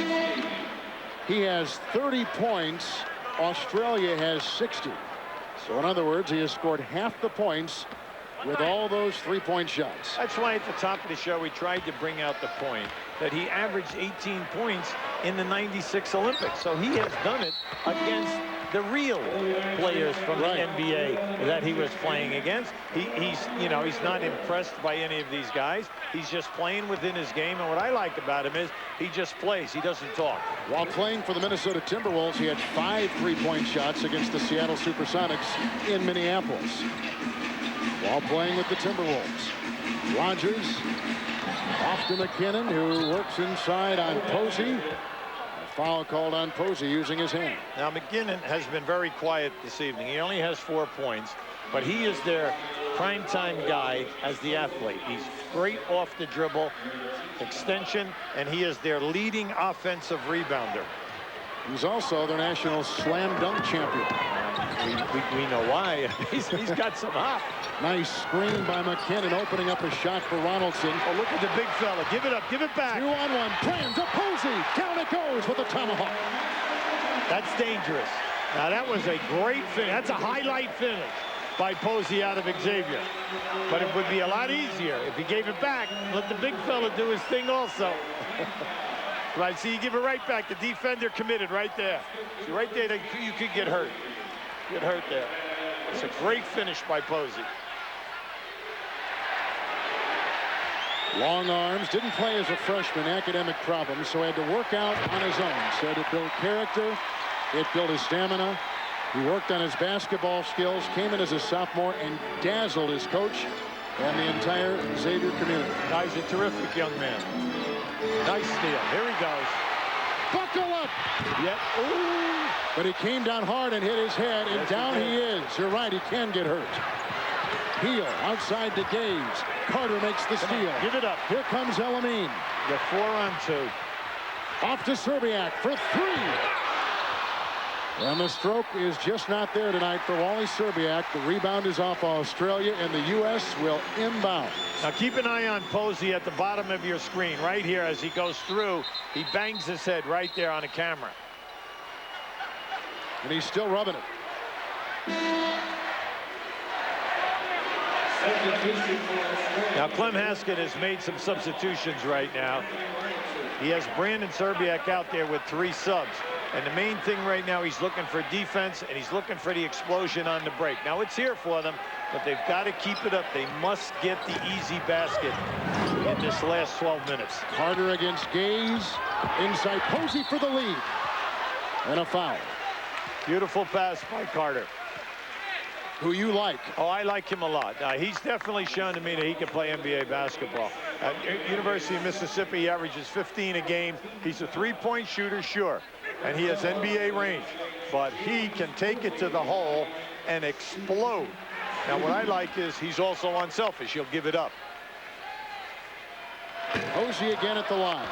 He has 30 points. Australia has 60. So in other words, he has scored half the points with all those 3-point shots. That's why at the top of the show we tried to bring out the point that he averaged 18 points in the '96 Olympics. So he has done it against the real players from the NBA that he was playing against. He's not impressed by any of these guys. He's just playing within his game. And what I like about him is he just plays. He doesn't talk. While playing for the Minnesota Timberwolves, he had 5 3-point shots against the Seattle Supersonics in Minneapolis. While playing with the Timberwolves, Rogers off to McKinnon, who works inside on Posey. A foul called on Posey using his hand. Now McKinnon has been very quiet this evening. He only has 4 points, but he is their primetime guy as the athlete. He's great off the dribble, extension, and he is their leading offensive rebounder. He's also their national slam dunk champion. We know why. He's got some hop. Nice screen by McKinnon, opening up a shot for Ronaldson. Oh, look at the big fella. Give it up. Give it back. 2-on-1. Brand to Posey. Down it goes with a tomahawk. That's dangerous. Now, that was a great finish. That's a highlight finish by Posey out of Xavier. But it would be a lot easier if he gave it back. Let the big fella do his thing also. Right, see, you give it right back. The defender committed right there. See, right there, you could get hurt. Get hurt there. It's a great finish by Posey. Long arms, didn't play as a freshman, academic problems, so had to work out on his own. So to build character, it built his stamina. He worked on his basketball skills, came in as a sophomore and dazzled his coach and the entire Xavier community. Guy's a terrific young man. Nice steal. Here he goes. Buckle up! Yep. Ooh. But he came down hard and hit his head, and down he is. You're right, he can get hurt. Heel outside to Gaze. Carter makes the steal. Give it up. Here comes Elamine. The 4-on-2. Off to Serbiak for 3. And the stroke is just not there tonight for Wally Serbiak. The rebound is off Australia, and the U.S. will inbound. Now keep an eye on Posey at the bottom of your screen. Right here as he goes through, he bangs his head right there on the camera. And he's still rubbing it. Now Clem Haskett has made some substitutions right now. He has Brandon Serbiak out there with 3 subs. And the main thing right now, he's looking for defense, and he's looking for the explosion on the break. Now it's here for them, but they've got to keep it up. They must get the easy basket in this last 12 minutes. Carter against Gaze. Inside Posey for the lead. And a foul. Beautiful pass by Carter. Who you like? Oh, I like him a lot. He's definitely shown to me that he can play NBA basketball. At University of Mississippi, he averages 15 a game. He's a 3-point shooter, sure. And he has NBA range. But he can take it to the hole and explode. Now, what I like is he's also unselfish. He'll give it up. Posey again at the line.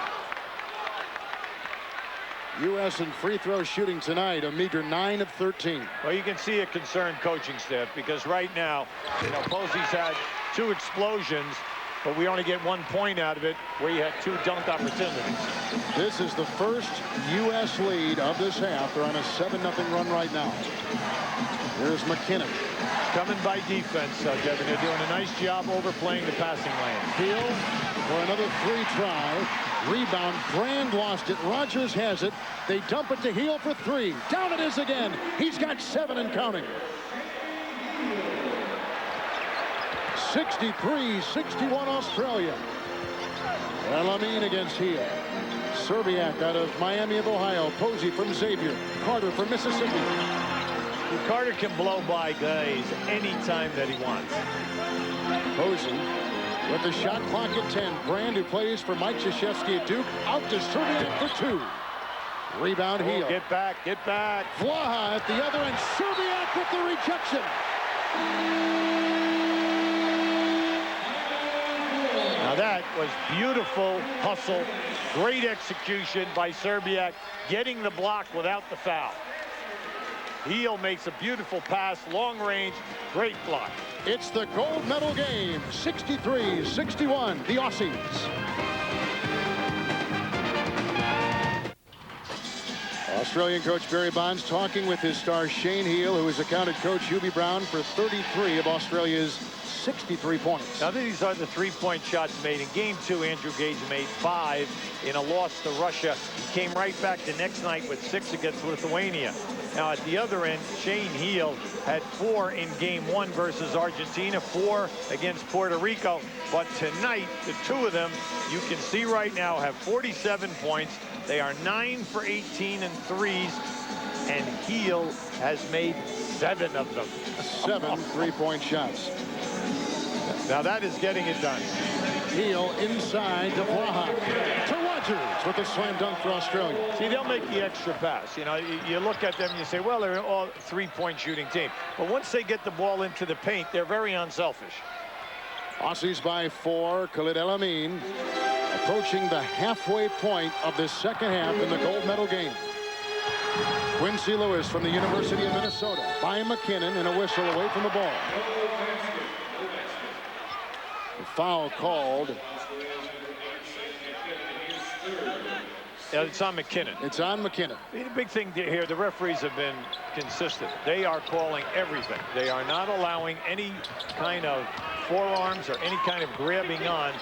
U.S. in free throw shooting tonight, a meager 9 of 13. Well, you can see a concerned coaching staff because right now, Posey's had 2 explosions, but we only get 1 point out of it where he had 2 dunk opportunities. This is the first U.S. lead of this half. They're on a 7-0 run right now. Here's McKinnon. Coming by defense, Kevin. They're doing a nice job overplaying the passing lane. Hill for another 3 try. Rebound. Brand lost it. Rogers has it. They dump it to Heel for 3. Down it is again. He's got 7 and counting. 63-61 Australia. Elamine against Heel. Serbiak out of Miami of Ohio. Posey from Xavier. Carter from Mississippi. Carter can blow by guys anytime that he wants. Posey With the shot clock at 10, Brand, who plays for Mike Krzyzewski at Duke, out to Serbiak for 2. Rebound Heel. Get back, get back. Vlaha at the other end. Serbiak with the rejection. Now that was beautiful hustle. Great execution by Serbiak, getting the block without the foul. Heel makes a beautiful pass, long range, great block. It's the gold medal game, 63-61, the Aussies. Australian coach Barry Bonds talking with his star Shane Heel, who has accounted coach Hubie Brown for 33 of Australia's 63 points. Now these are the three-point shots made. In game 2, Andrew Gage made 5 in a loss to Russia. He came right back the next night with 6 against Lithuania. Now at the other end, Shane Heel had 4 in game 1 versus Argentina, 4 against Puerto Rico. But tonight, the 2 of them, you can see right now, have 47 points. They are 9 for 18 in threes, and Heel has made 7 of them. 7 three-point shots. Now that is getting it done. Heel inside to Vlaha. To Rogers with a slam dunk for Australia. See, they'll make the extra pass. You know, you look at them and you say, well, they're all three-point shooting team. But once they get the ball into the paint, they're very unselfish. Aussies by 4. Khalid El Amin approaching the halfway point of the second half in the gold medal game. Quincy Lewis from the University of Minnesota by McKinnon, and a whistle away from the ball. The foul called. It's on McKinnon. It's on McKinnon. The big thing here, the referees have been consistent. They are calling everything. They are not allowing any kind of forearms or any kind of grabbing on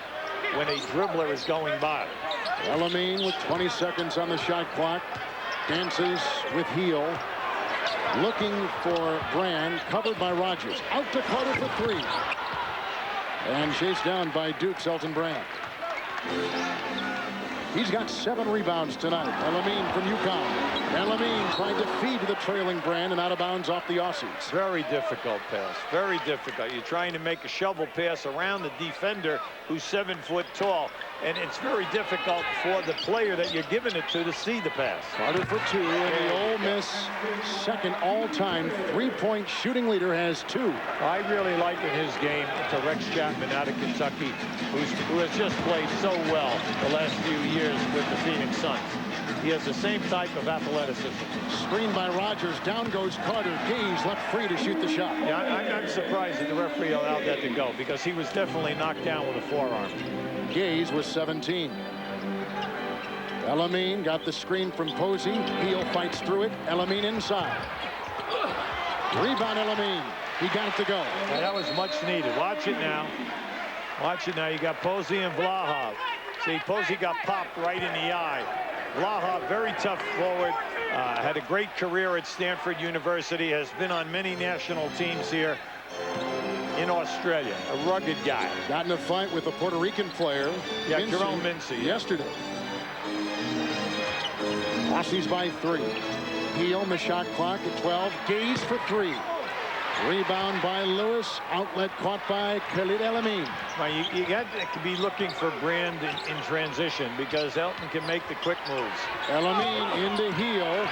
when a dribbler is going by. El Amin with 20 seconds on the shot clock. Dances with Heel. Looking for Brand. Covered by Rogers. Out to Carter for 3. And chased down by Duke's Elton Brand. He's got 7 rebounds tonight. El Amin from UConn. El Amin trying to feed the trailing Brand and out of bounds off the Aussies. Very difficult pass. Very difficult. You're trying to make a shovel pass around the defender who's 7 foot tall. And it's very difficult for the player that you're giving it to see the pass. Carter for 2, and the Ole Miss second all-time three-point shooting leader has 2. I really like in his game to Rex Chapman out of Kentucky, who has just played so well the last few years with the Phoenix Suns. He has the same type of athleticism. Screened by Rogers. Down goes Carter. Gaze left free to shoot the shot. Yeah, I'm surprised that the referee allowed that to go, because he was definitely knocked down with a forearm. Gaze was 17. El Amin got the screen from Posey. Heel fights through it. El Amin inside. Rebound El Amin. He got it to go. Yeah, that was much needed. Watch it now. Watch it now. You got Posey and Vlaha. See, Posey got popped right in the eye. Vlaha, very tough forward. Had a great career at Stanford University. Has been on many national teams here in Australia. A rugged guy. Got in a fight with a Puerto Rican player. Yeah, Jerome Mincy. Yesterday. Aussies by 3. Heel on the shot clock at 12. Gaze for 3. Rebound by Lewis. Outlet caught by Khalid El Amin. Now you got to be looking for Brand in transition, because Elton can make the quick moves. El Amin into Heel.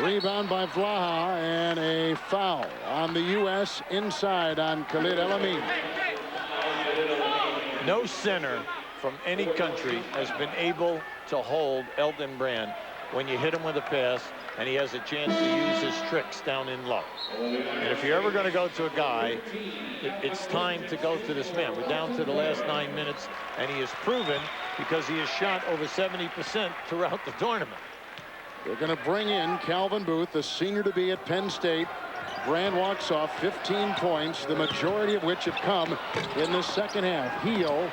Rebound by Vlaha, and a foul on the U.S. inside on Khalid El Amin. No center from any country has been able to hold Elton Brand when you hit him with a pass and he has a chance to use his tricks down in low. And if you're ever going to go to a guy, it's time to go to this man. We're down to the last 9 minutes, and he has proven, because he has shot over 70% throughout the tournament. They're going to bring in Calvin Booth, the senior to be at Penn State. Brand walks off 15 points, the majority of which have come in the second half. Heel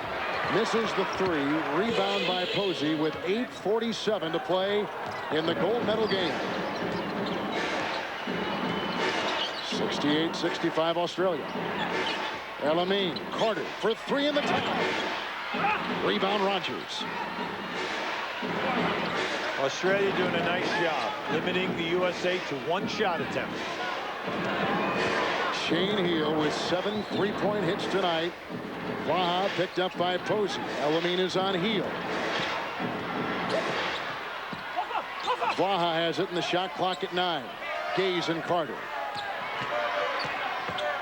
misses the 3. Rebound by Posey with 8:47 to play in the gold medal game. 68-65 Australia. El Amin, Carter for 3 in the tie. Rebound Rogers. Australia doing a nice job limiting the USA to 1 shot attempt. Shane Heel with 7 3-point hits tonight. Blaha picked up by Posey. Elamine is on Heel. Blaha has it in the shot clock at 9. Gaze and Carter.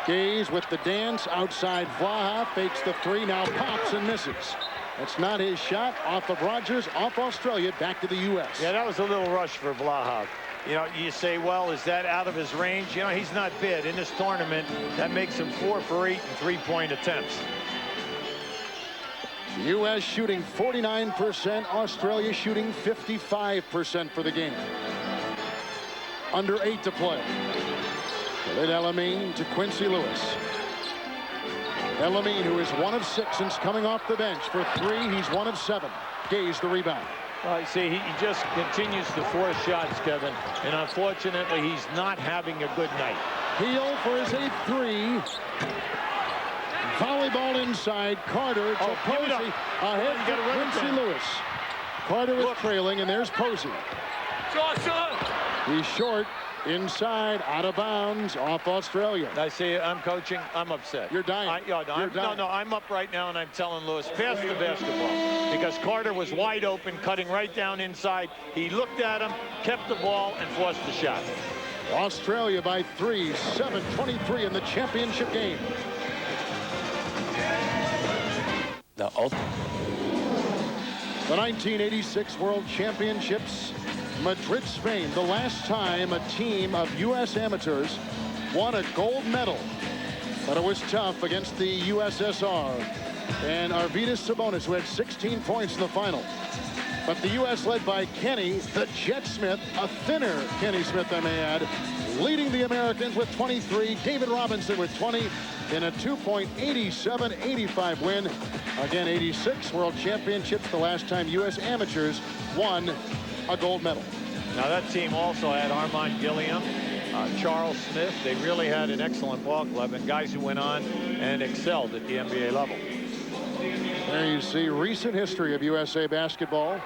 Gaze with the dance outside Blaha. Fakes the 3. Now pops and misses. That's not his shot. Off of Rogers. Off Australia. Back to the U.S. Yeah, that was a little rush for Blaha. You know, you say, well, is that out of his range? You know, he's not bad in this tournament. That makes him 4 for 8 in 3-point attempts. U.S. shooting 49%. Australia shooting 55% for the game. Under 8 to play. Khalid Elamine to Quincy Lewis. Elamine, who is 1 of 6 since coming off the bench. For 3, he's 1 of 7. Gaze the rebound. Well, you see, he just continues to force shots, Kevin. And unfortunately, he's not having a good night. Heel for his 8th 3. Volleyball inside. Carter to Posey. Ahead to Quincy Lewis. Carter is trailing, and there's Posey. He's short. Inside, out of bounds, off Australia. I see, I'm coaching. I'm upset. You're dying. No, I'm up right now, and I'm telling Lewis, pass the basketball. Because Carter was wide open, cutting right down inside. He looked at him, kept the ball, and forced the shot. Australia by 3, 7-23 in the championship game. The 1986 World Championships, Madrid, Spain. The last time a team of U.S. amateurs won a gold medal. But it was tough against the USSR and Arvydas Sabonis, who had 16 points in the final. But the U.S. led by Kenny, the Jet Smith, a thinner Kenny Smith, I may add, leading the Americans with 23. David Robinson with 20 in a 2.87-85 win. Again, 86 World Championships, the last time U.S. amateurs won a gold medal. Now that team also had Armand Gilliam, Charles Smith. They really had an excellent ball club and guys who went on and excelled at the NBA level. There you see recent history of USA basketball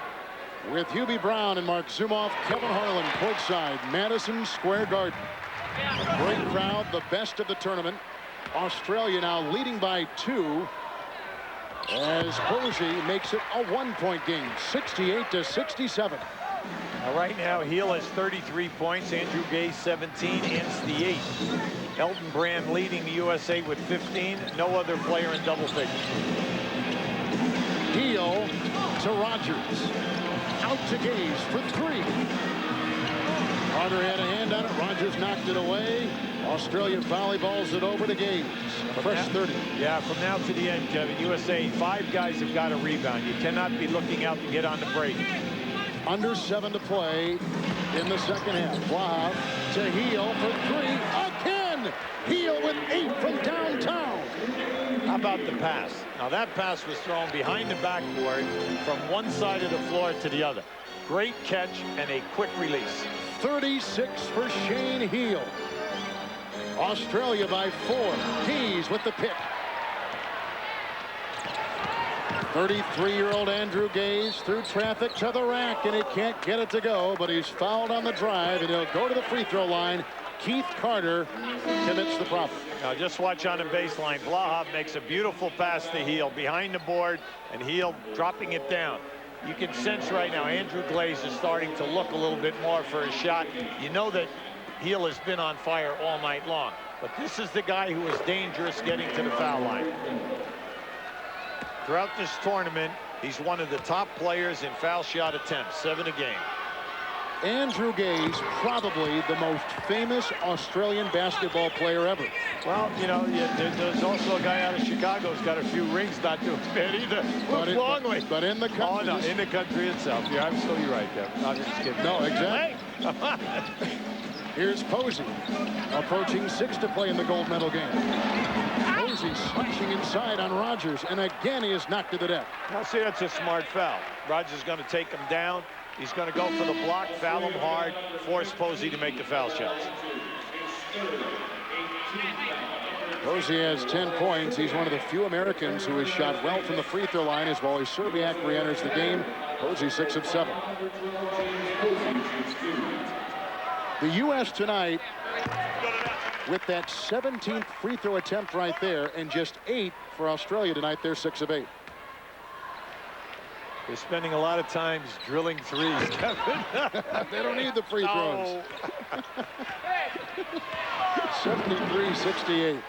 with Hubie Brown and Mark Zumoff, Kevin Harlan courtside, Madison Square Garden. A great crowd, the best of the tournament. Australia now leading by 2 as Posey makes it a 1-point game, 68-67. Now right now, Heel has 33 points, Andrew Gay 17, Anstey 8. Elton Brand leading the USA with 15. No other player in double figures. Heel to Rogers. Out to Gaze for 3. Carter had a hand on it. Rogers knocked it away. Australia volleyballs it over to Gaze. Fresh 30. Yeah, from now to the end, Kevin, USA, 5 guys have got a rebound. You cannot be looking out to get on the break. Under 7 to play in the second half. Blaha to Heel for 3. Again! Heel with 8 from downtown. How about the pass? Now that pass was thrown behind the backboard from one side of the floor to the other. Great catch and a quick release. 36 for Shane Heel. Australia by 4. Keys with the pick. 33-year-old Andrew Gaze through traffic to the rack, and he can't get it to go, but he's fouled on the drive, and he'll go to the free throw line. Keith Carter commits the problem. Now just watch on the baseline. Blaha makes a beautiful pass to Heel behind the board, and Heel dropping it down. You can sense right now Andrew Glaze is starting to look a little bit more for his shot. You know that Heel has been on fire all night long, but this is the guy who is dangerous getting to the foul line. Throughout this tournament, he's one of the top players in foul shot attempts, 7 a game. Andrew Gaze, probably the most famous Australian basketball player ever. Well, you know, there's also a guy out of Chicago who's got a few rings, not too bad either. But in the country. Oh, no, in the country itself. Yeah, I'm still you're right, Kevin. I'm just kidding. No, exactly. Hey. Here's Posey, approaching 6 to play in the gold medal game. Posey slashing inside on Rogers, and again he is knocked to the deck. Now, see, that's a smart foul. Rogers is going to take him down. He's going to go for the block, foul him hard, force Posey to make the foul shots. Posey has 10 points. He's one of the few Americans who has shot well from the free throw line as Wally Serbiak re-enters the game. Posey 6 of 7. The U.S. tonight with that 17th free throw attempt right there, and just 8 for Australia tonight. They're 6 of 8. They're spending a lot of time drilling threes, Kevin. They don't need the free throws. 73-68.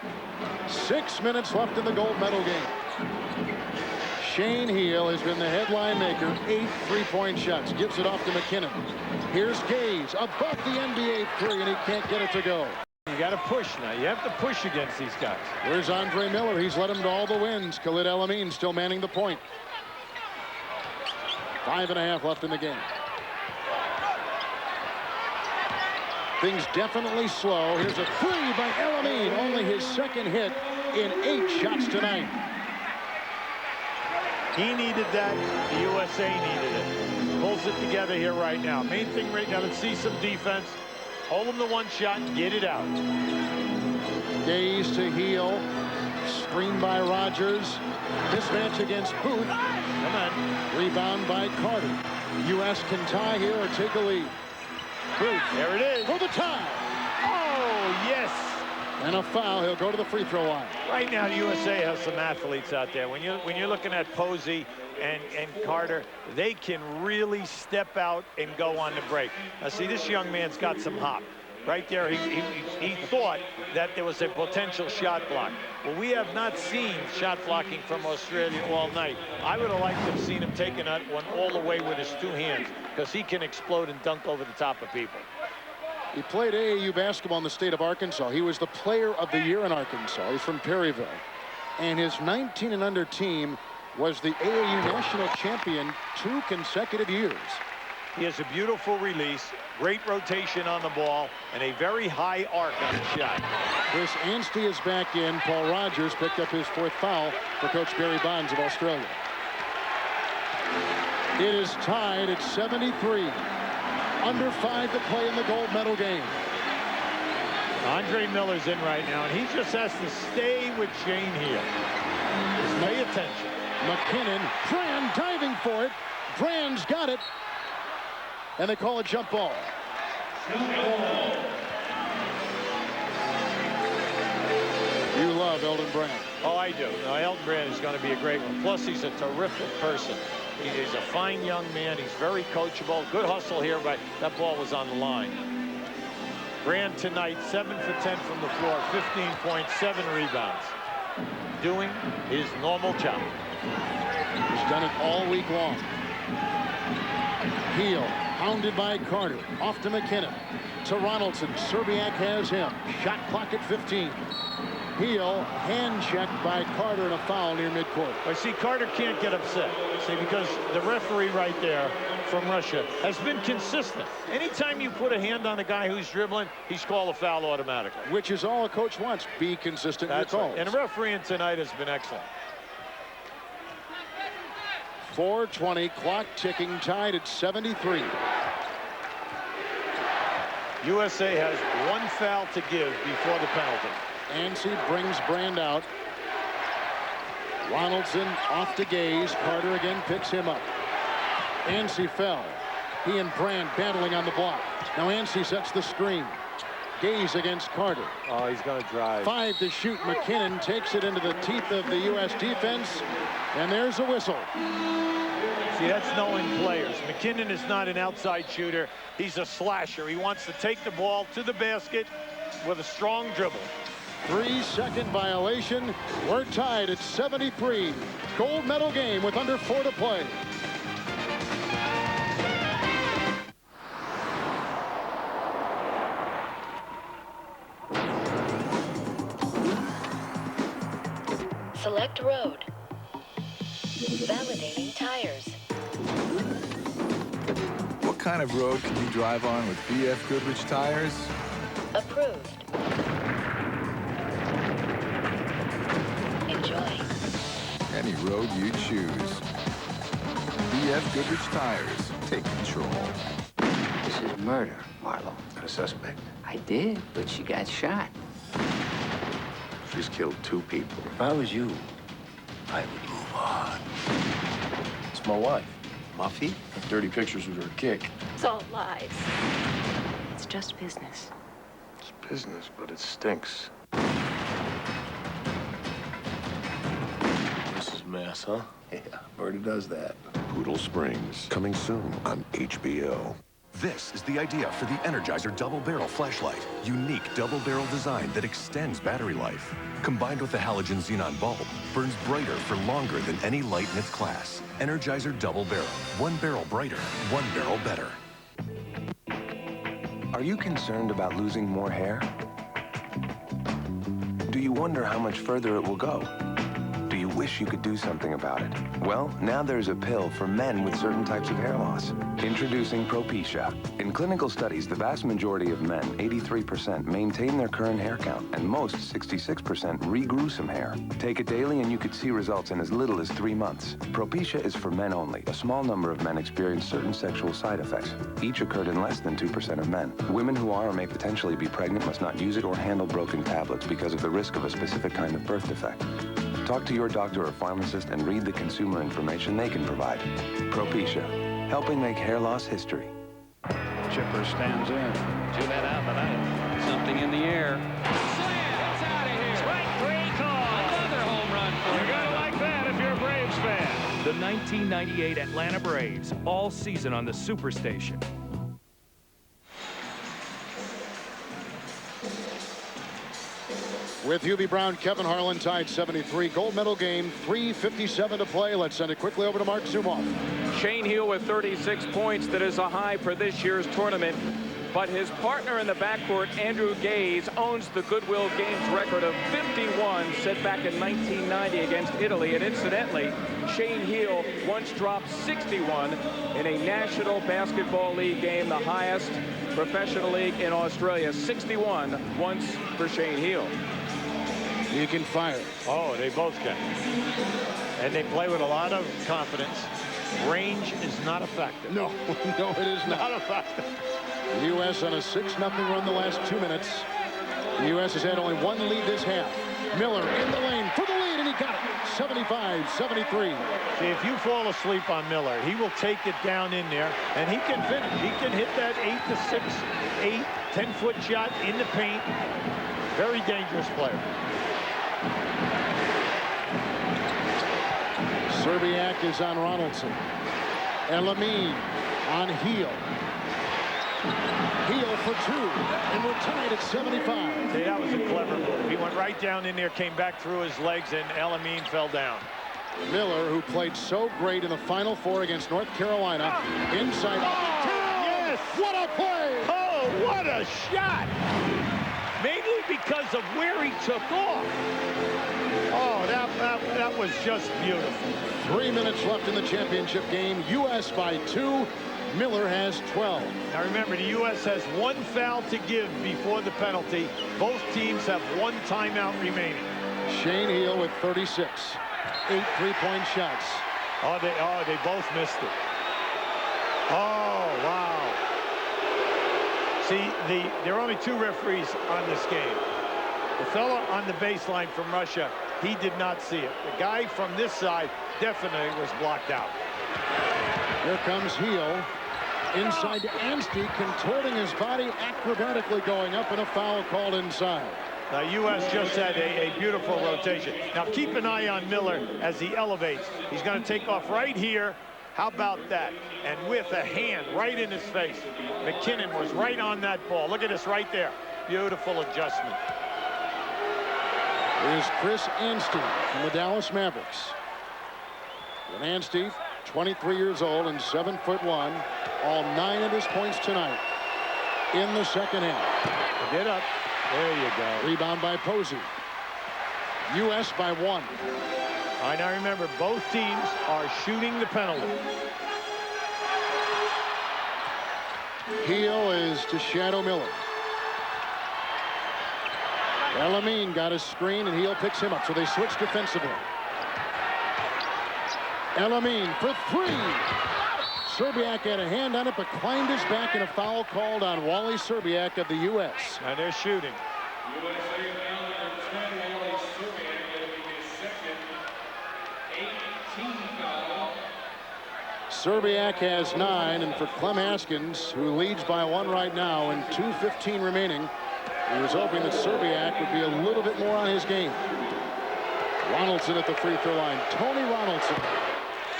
6 minutes left in the gold medal game. Shane Heel has been the headline maker. 8 3-point shots. Gives it off to McKinnon. Here's Gaze above the NBA 3, and he can't get it to go. You got to push now. You have to push against these guys. Where's Andre Miller? He's led him to all the wins. Khalid El-Amin still manning the point. 5.5 left in the game. Things definitely slow. Here's a 3 by El-Amin. Only his second hit in 8 shots tonight. He needed that. The USA needed it. Pulls it together here right now. Main thing right now, let's see some defense. Hold him to 1 shot and get it out. Gaze to Heel. Screen by Rogers. Mismatch against Booth. Come on. Rebound by Carter. U.S. can tie here or take a lead. Booth. There it is. For the tie. Oh, yes. And a foul. He'll go to the free throw line. Right now, the USA has some athletes out there. When you're looking at Posey and Carter, they can really step out and go on the break. Now, see, this young man's got some hop. Right there, he thought that there was a potential shot block. Well, we have not seen shot blocking from Australia all night. I would have liked to have seen him taking that one all the way with his 2 hands, because he can explode and dunk over the top of people. He played AAU basketball in the state of Arkansas. He was the player of the year in Arkansas. He's from Perryville. And his 19 and under team was the AAU national champion 2 consecutive years. He has a beautiful release, great rotation on the ball, and a very high arc on the shot. Chris Anstey is back in. Paul Rogers picked up his 4th foul for Coach Barry Bonds of Australia. It is tied at 73. Under 5 to play in the gold medal game. Andre Miller's in right now, and he just has to stay with Shane Heel. Just pay attention. McKinnon, Brand diving for it. Brand's got it. And they call it jump ball. You love Eldon Brand. Oh, I do. No, Eldon Brand is going to be a great one. Plus, he's a terrific person. He's a fine young man. He's very coachable. Good hustle here, but that ball was on the line. Brand tonight, 7 for 10 from the floor, 15 points, 7 rebounds. Doing his normal job. He's done it all week long. Heel, hounded by Carter. Off to McKinnon. To Ronaldson. Serbiak has him. Shot clock at 15. Heel, hand checked by Carter, and a foul near midcourt. I see Carter can't get upset. See, because the referee right there from Russia has been consistent. Anytime you put a hand on a guy who's dribbling, he's called a foul automatically. Which is all a coach wants. Be consistent in your calls. Right. And the refereeing tonight has been excellent. 4:20, clock ticking, tied at 73. USA has 1 foul to give before the penalty. Ansey brings Brand out. Ronaldson off to Gaze. Carter again picks him up. Ansey fell. He and Brand battling on the block. Now Ansey sets the screen. Gaze against Carter. Oh, he's going to drive. 5 to shoot. McKinnon takes it into the teeth of the U.S. defense. And there's a whistle. See, that's knowing players. McKinnon is not an outside shooter. He's a slasher. He wants to take the ball to the basket with a strong dribble. 3-second violation. We're tied at 73. Gold medal game with under 4 to play. Select road. Validating tires. What kind of road can you drive on with BF Goodrich tires? Approved. Enjoy. Any road you choose. BF Goodrich tires. Take control. This is murder, Marlowe. Got a suspect? I did, but she got shot. She's killed 2 people. If I was you, I would move on. It's my wife. Muffy? Have dirty pictures with her kick. It's all lies. It's just business. It's business, but it stinks. This is mess, huh? Yeah, Berta does that. Poodle Springs, coming soon on HBO. This is the idea for the Energizer Double Barrel Flashlight. Unique double barrel design that extends battery life. Combined with the halogen xenon bulb, burns brighter for longer than any light in its class. Energizer Double Barrel. One barrel brighter, one barrel better. Are you concerned about losing more hair? Do you wonder how much further it will go? Do you wish you could do something about it? Well, now there's a pill for men with certain types of hair loss. Introducing Propecia. In clinical studies, the vast majority of men, 83%, maintain their current hair count, and most, 66%, regrew some hair. Take it daily and you could see results in as little as 3 months. Propecia is for men only. A small number of men experience certain sexual side effects. Each occurred in less than 2% of men. Women who are or may potentially be pregnant must not use it or handle broken tablets because of the risk of a specific kind of birth defect. Talk to your doctor or pharmacist and read the consumer information they can provide. Propecia, helping make hair loss history. Chipper stands in. 2 men out tonight. Something in the air. Slam! It's out of here. Strike 3 call. Another home run for you. You're gonna like that if you're a Braves fan. The 1998 Atlanta Braves, all season on the Superstation. With Hubie Brown, Kevin Harlan tied 73. Gold medal game, 3:57 to play. Let's send it quickly over to Mark Zumoff. Shane Heal with 36 points. That is a high for this year's tournament. But his partner in the backcourt, Andrew Gaze, owns the Goodwill Games record of 51 set back in 1990 against Italy. And incidentally, Shane Heal once dropped 61 in a National Basketball League game, the highest professional league in Australia. 61 once for Shane Heal. He can fire. Oh, they both can. And they play with a lot of confidence. Range is not a factor. No, no, it is Not a factor. The U.S. on a 6-0 run the last 2 minutes. The U.S. has had only one lead this half. Miller in the lane for the lead, and he got it. 75-73. See, if you fall asleep on Miller, he will take it down in there, and he can finish. He can hit that 8-6, 8, 10-foot shot in the paint. Very dangerous player. Serbiak is on Ronaldson. Elamine on Heal. Heal for 2, and we're tied at 75. See, that was a clever move. He went right down in there, came back through his legs, and Elamine fell down. Miller, who played so great in the Final Four against North Carolina, inside. Oh, yes! What a play! Oh, what a shot! Mainly because of where he took off. Oh, that was just beautiful. 3 minutes left in the championship game. U.S. by 2. Miller has 12. Now remember, the U.S. has 1 foul to give before the penalty. Both teams have 1 timeout remaining. Shane Heal with 36. 8 3-point shots. Oh, they both missed it. Oh, wow. See, there are only 2 referees on this game. The fellow on the baseline from Russia, he did not see it. The guy from this side definitely was blocked out. Here comes Heal. Inside to Anstey, contorting his body, acrobatically going up, and a foul called inside. The U.S. just had a beautiful rotation. Now keep an eye on Miller as he elevates. He's going to take off right here. How about that? And with a hand right in his face. McKinnon was right on that ball. Look at this right there. Beautiful adjustment. Here's Chris Anstey from the Dallas Mavericks. And Anstey, 23 years old and 7'1", all 9 of his points tonight in the second half. Get up. There you go. Rebound by Posey. U.S. by 1. All right, now remember, both teams are shooting the penalty. Heal is to Shadow Miller. Elamine got a screen, and Heal picks him up, so they switch defensively. Elamine for 3. Serbiak had a hand on it, but climbed his back, and a foul called on Wally Serbiak of the U.S. And they're shooting. Serbiak has 9, and for Clem Haskins, who leads by 1 right now, and 2:15 remaining He was hoping that Serbiak would be a little bit more on his game. Ronaldson at the free throw line. Tony Ronaldson.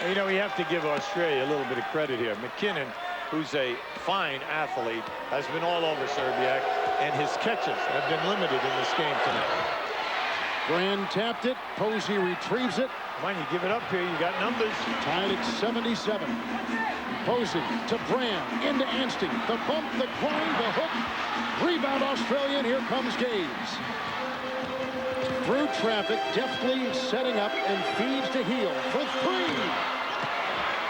You know, we have to give Australia a little bit of credit here. McKinnon, who's a fine athlete, has been all over Serbiak, and his catches have been limited in this game tonight. Brand tapped it. Posey retrieves it. Mind you, give it up here. You got numbers. Tied at 77. Posey to Brand, into Anstey. The bump, the grind, the hook. Rebound Australia, and here comes Gaze. Through traffic, deftly setting up and feeds to Heel for three.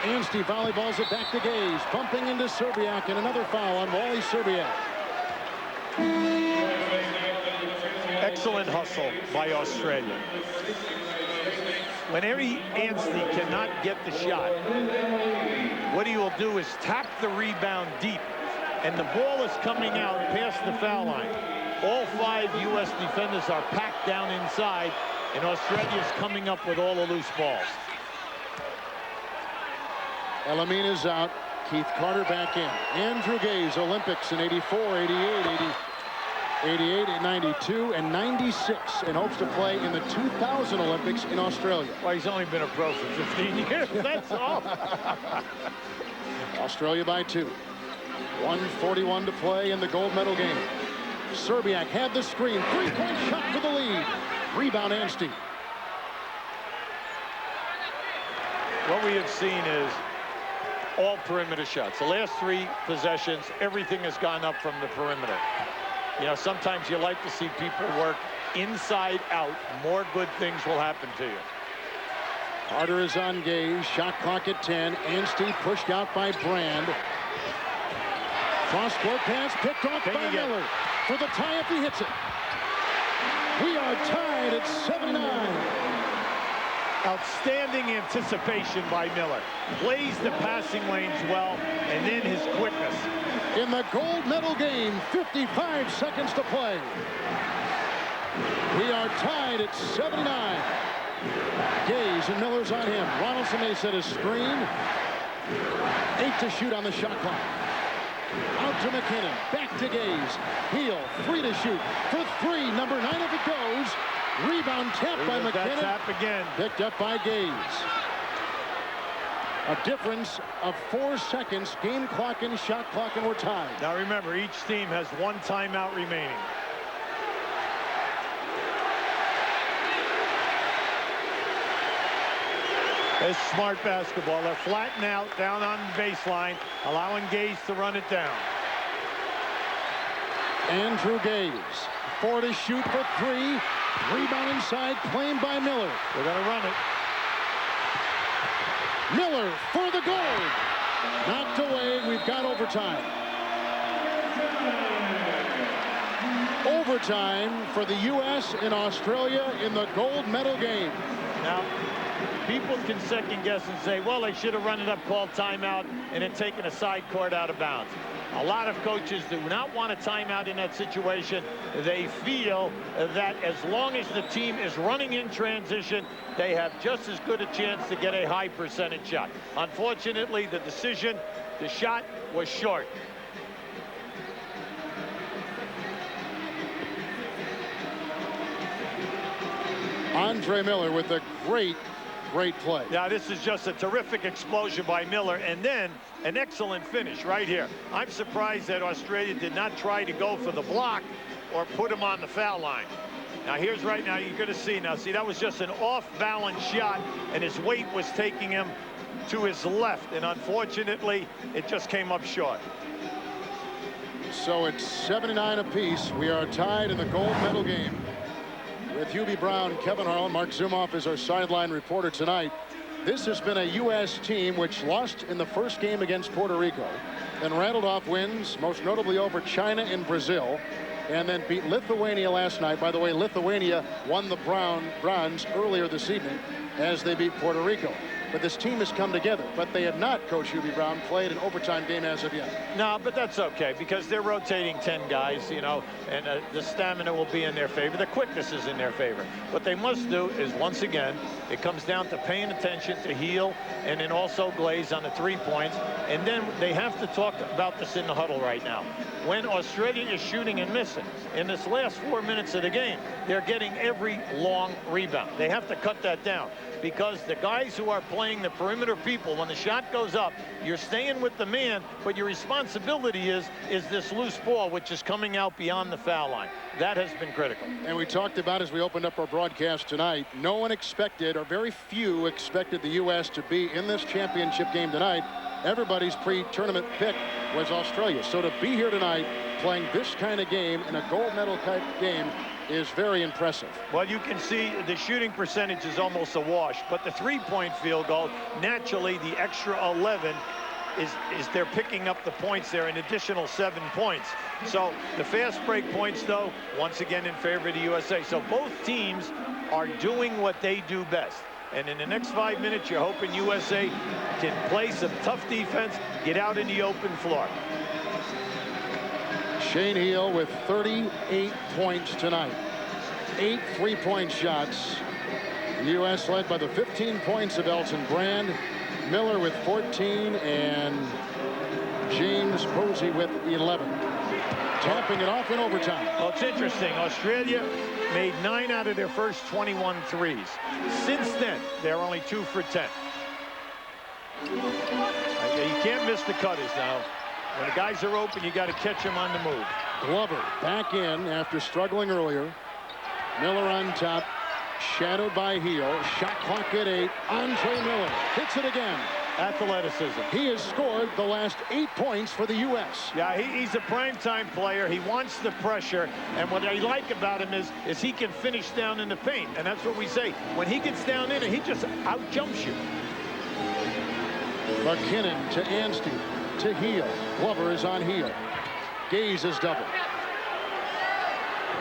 Anstey volleyballs it back to Gaze, bumping into Serbiak, and another foul on Wally Serbiak. Excellent hustle by Australia. When Anstey cannot get the shot, what he will do is tap the rebound deep, and the ball is coming out past the foul line. All 5 U.S. defenders are packed down inside, and Australia's coming up with all the loose balls. Elamina's out. Keith Carter back in. Andrew Gaze, Olympics in 84, 88, 88, 92, and 96, and hopes to play in the 2000 Olympics in Australia. Well, he's only been a pro for 15 years. That's all. Australia by 2. 1:41 to play in the gold medal game. Serbiak had the screen. Three-point shot for the lead. Rebound Anstey. What we have seen is all perimeter shots. The last 3 possessions, everything has gone up from the perimeter. You know, sometimes you like to see people work inside out. More good things will happen to you. Carter is on Gaze. Shot clock at 10. Anstey pushed out by Brand. Cross-court pass picked off by Miller. For the tie if he hits it. We are tied at 79. Outstanding anticipation by Miller. Plays the passing lanes well, and then his quickness. In the gold medal game, 55 seconds to play. We are tied at 79. Gaze and Miller's on him. Ronaldson may set a screen. 8 to shoot on the shot clock. Out to McKinnon, back to Gaze. Heel, 3 to shoot for 3. Number 9 if it goes. Rebound tapped by McKinnon. Tap again. Picked up by Gaze. A difference of 4 seconds. Game clock and shot clock, and we're tied. Now remember, each team has 1 timeout remaining. It's smart basketball. They're flattened out down on the baseline, allowing Gaze to run it down. Andrew Gaze, 4 to shoot for 3. Rebound inside, claimed by Miller. They're going to run it. Miller for the goal. Knocked away. We've got overtime. Overtime for the U.S. and Australia in the gold medal game. Now, people can second guess and say, well, they should have run it up, called timeout, and then taken a side court out of bounds. A lot of coaches do not want a timeout in that situation. They feel that as long as the team is running in transition, they have just as good a chance to get a high percentage shot. Unfortunately, the decision, the shot was short. Andre Miller with a great play. Yeah, this is just a terrific explosion by Miller, and then an excellent finish right here. I'm surprised that Australia did not try to go for the block or put him on the foul line. Now here's right now, you're going to see now. See, that was just an off-balance shot, and his weight was taking him to his left, and unfortunately, it just came up short. So it's 79 apiece. We are tied in the gold medal game. With Hubie Brown, Kevin Harlan, Mark Zumoff is our sideline reporter tonight. This has been a U.S. team which lost in the first game against Puerto Rico, then rattled off wins, most notably over China and Brazil, and then beat Lithuania last night. By the way, Lithuania won the bronze earlier this evening as they beat Puerto Rico. But this team has come together, but they have not, Coach Hubie Brown, played an overtime game as of yet. No, but that's okay because they're rotating 10 guys, you know, and the stamina will be in their favor. The quickness is in their favor. What they must do is, once again, it comes down to paying attention to Heel and then also Glaze on the 3 points. And then they have to talk about this in the huddle right now. when Australia is shooting and missing. In this last 4 minutes of the game, they're getting every long rebound. They have to cut that down because the guys who are playing the perimeter people, when the shot goes up, you're staying with the man, but your responsibility is this loose ball, which is coming out beyond the foul line. That has been critical. And we talked about, as we opened up our broadcast tonight, no one expected, or very few expected, the U.S. to be in this championship game tonight. Everybody's pre-tournament pick was Australia. So to be here tonight playing this kind of game in a gold medal type game is very impressive. Well, you can see the shooting percentage is almost a wash, but the three-point field goal, naturally the extra 11 is they're picking up the points there, an additional 7 points. So the fast break points, though, once again in favor of the USA. So both teams are doing what they do best. And in the next 5 minutes, you're hoping USA can play some tough defense, get out in the open floor. Shane Heal with 38 points tonight. 8 3-point shots. The U.S. led by the 15 points of Elton Brand. Miller with 14 and James Posey with 11. Tapping it off in overtime. Well, it's interesting. Australia made 9 out of their first 21 threes. Since then, they're only 2 for 10. You can't miss the cutters now. When the guys are open, you got to catch them on the move. Glover back in after struggling earlier. Miller on top, shadowed by Heal. Shot clock at 8. Andre Miller hits it again. Athleticism. He has scored the last 8 points for the U.S. Yeah, he's a primetime player. He wants the pressure, and what I like about him is he can finish down in the paint, and that's what we say. When he gets down in it, he just out-jumps you. McKinnon to Anstey to Heal. Glover is on Heal. Gaze is double.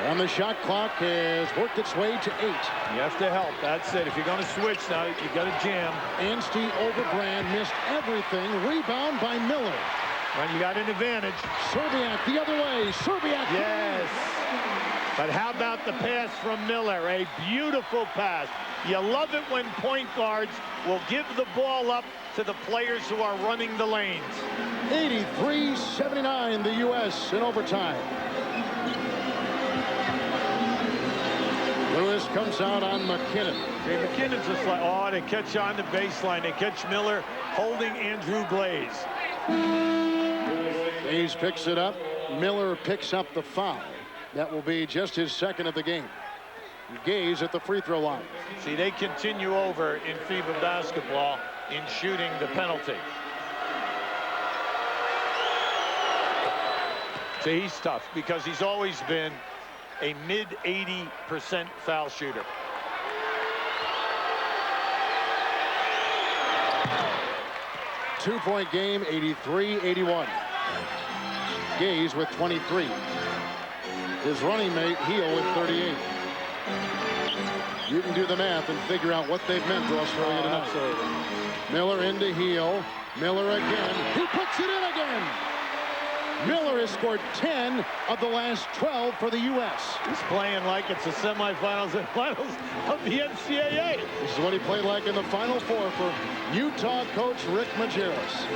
And the shot clock has worked its way to 8. You have to help. That's it. If you're going to switch now, you got to jam. Anstey over Brand, missed everything. Rebound by Miller. When you got an advantage. Serbiak the other way. Serbiak. Yes. But how about the pass from Miller? A beautiful pass. You love it when point guards will give the ball up to the players who are running the lanes. 83-79 the U.S. in overtime. Lewis comes out on McKinnon. Okay, McKinnon's just like, oh, they catch on the baseline. They catch Miller holding Andrew Glaze. Glaze picks it up. Miller picks up the foul. That will be just his second of the game. Gaze at the free throw line. See, they continue over in FIBA basketball in shooting the penalty. See, he's tough because he's always been a mid-80% foul shooter. Two-point game, 83-81. Gaze with 23. His running mate, Heal, with 38. You can do the math and figure out what they've meant to Australia tonight. Absolutely. Miller into Heal. Miller again. He puts it in again. Miller has scored 10 of the last 12 for the U.S. He's playing like it's the semifinals and finals of the NCAA. This is what he played like in the Final Four for Utah coach Rick Majerus.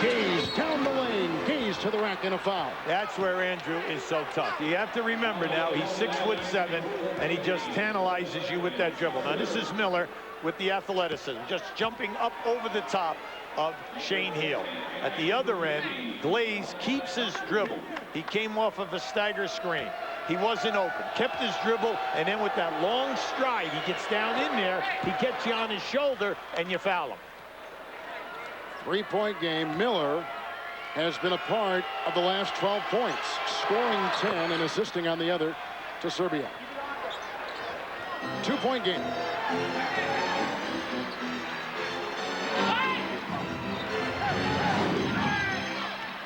Gaze down the lane. Gaze to the rack and a foul. That's where Andrew is so tough. You have to remember now he's 6'7", and he just tantalizes you with that dribble. Now this is Miller with the athleticism, just jumping up over the top of Shane Heal. At the other end, Glaze keeps his dribble. He came off of a stagger screen. He wasn't open, kept his dribble, and then with that long stride, he gets down in there, he gets you on his shoulder, and you foul him. Three-point game. Miller has been a part of the last 12 points, scoring 10 and assisting on the other to Serbia. Two-point game.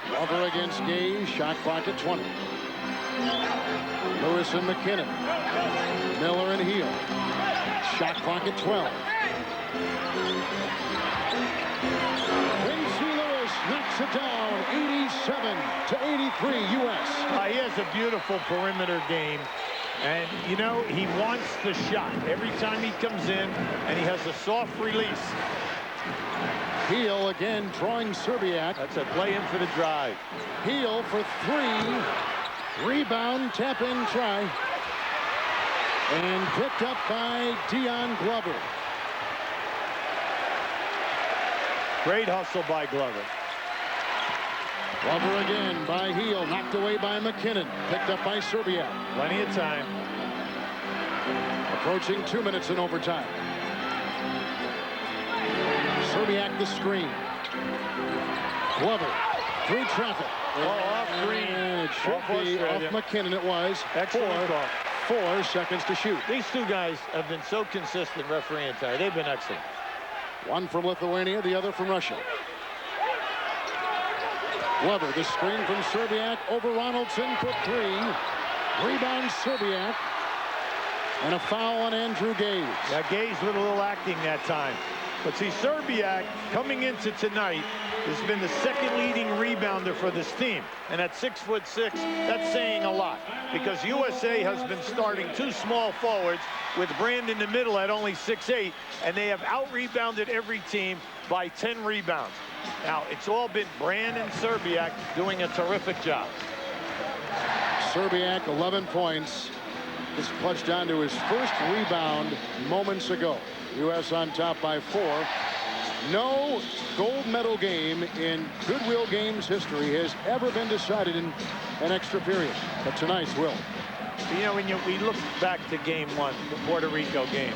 Glover against Gaze. Shot clock at 20. Lewis and McKinnon. Miller and Heal. Shot clock at 12. Quincy Lewis knocks it down. 87-83 U.S. He has a beautiful perimeter game. And, you know, he wants the shot every time he comes in, and he has a soft release. Heel again drawing Serbiak. That's a play in for the drive. Heel for 3. Rebound, tap in, try. And picked up by Dion Glover. Great hustle by Glover. Glover again by Heel, knocked away by McKinnon. Picked up by Serbiak. Plenty of time. Approaching 2 minutes in overtime. Serbiak the screen. Glover through traffic. Off Green. And it should be off McKinnon. It was. Excellent call. 4 seconds to shoot. These two guys have been so consistent refereeing tonight. They've been excellent. One from Lithuania, the other from Russia. Glover, the screen from Serbiak over Ronaldson for 3. Rebound Serbiak. And a foul on Andrew Gaze. Yeah, Gaze with a little acting that time. But see, Serbiak coming into tonight has been the second leading rebounder for this team. And at 6'6", that's saying a lot. Because USA has been starting 2 small forwards with Brand in the middle at only 6'8", and they have out-rebounded every team by 10 rebounds. Now, it's all been Brand and Serbiak doing a terrific job. Serbiak, 11 points. Just clutched onto his first rebound moments ago. U.S. on top by 4. No gold medal game in Goodwill Games history has ever been decided in an extra period. But tonight's will. You know, when we look back to game 1, the Puerto Rico game,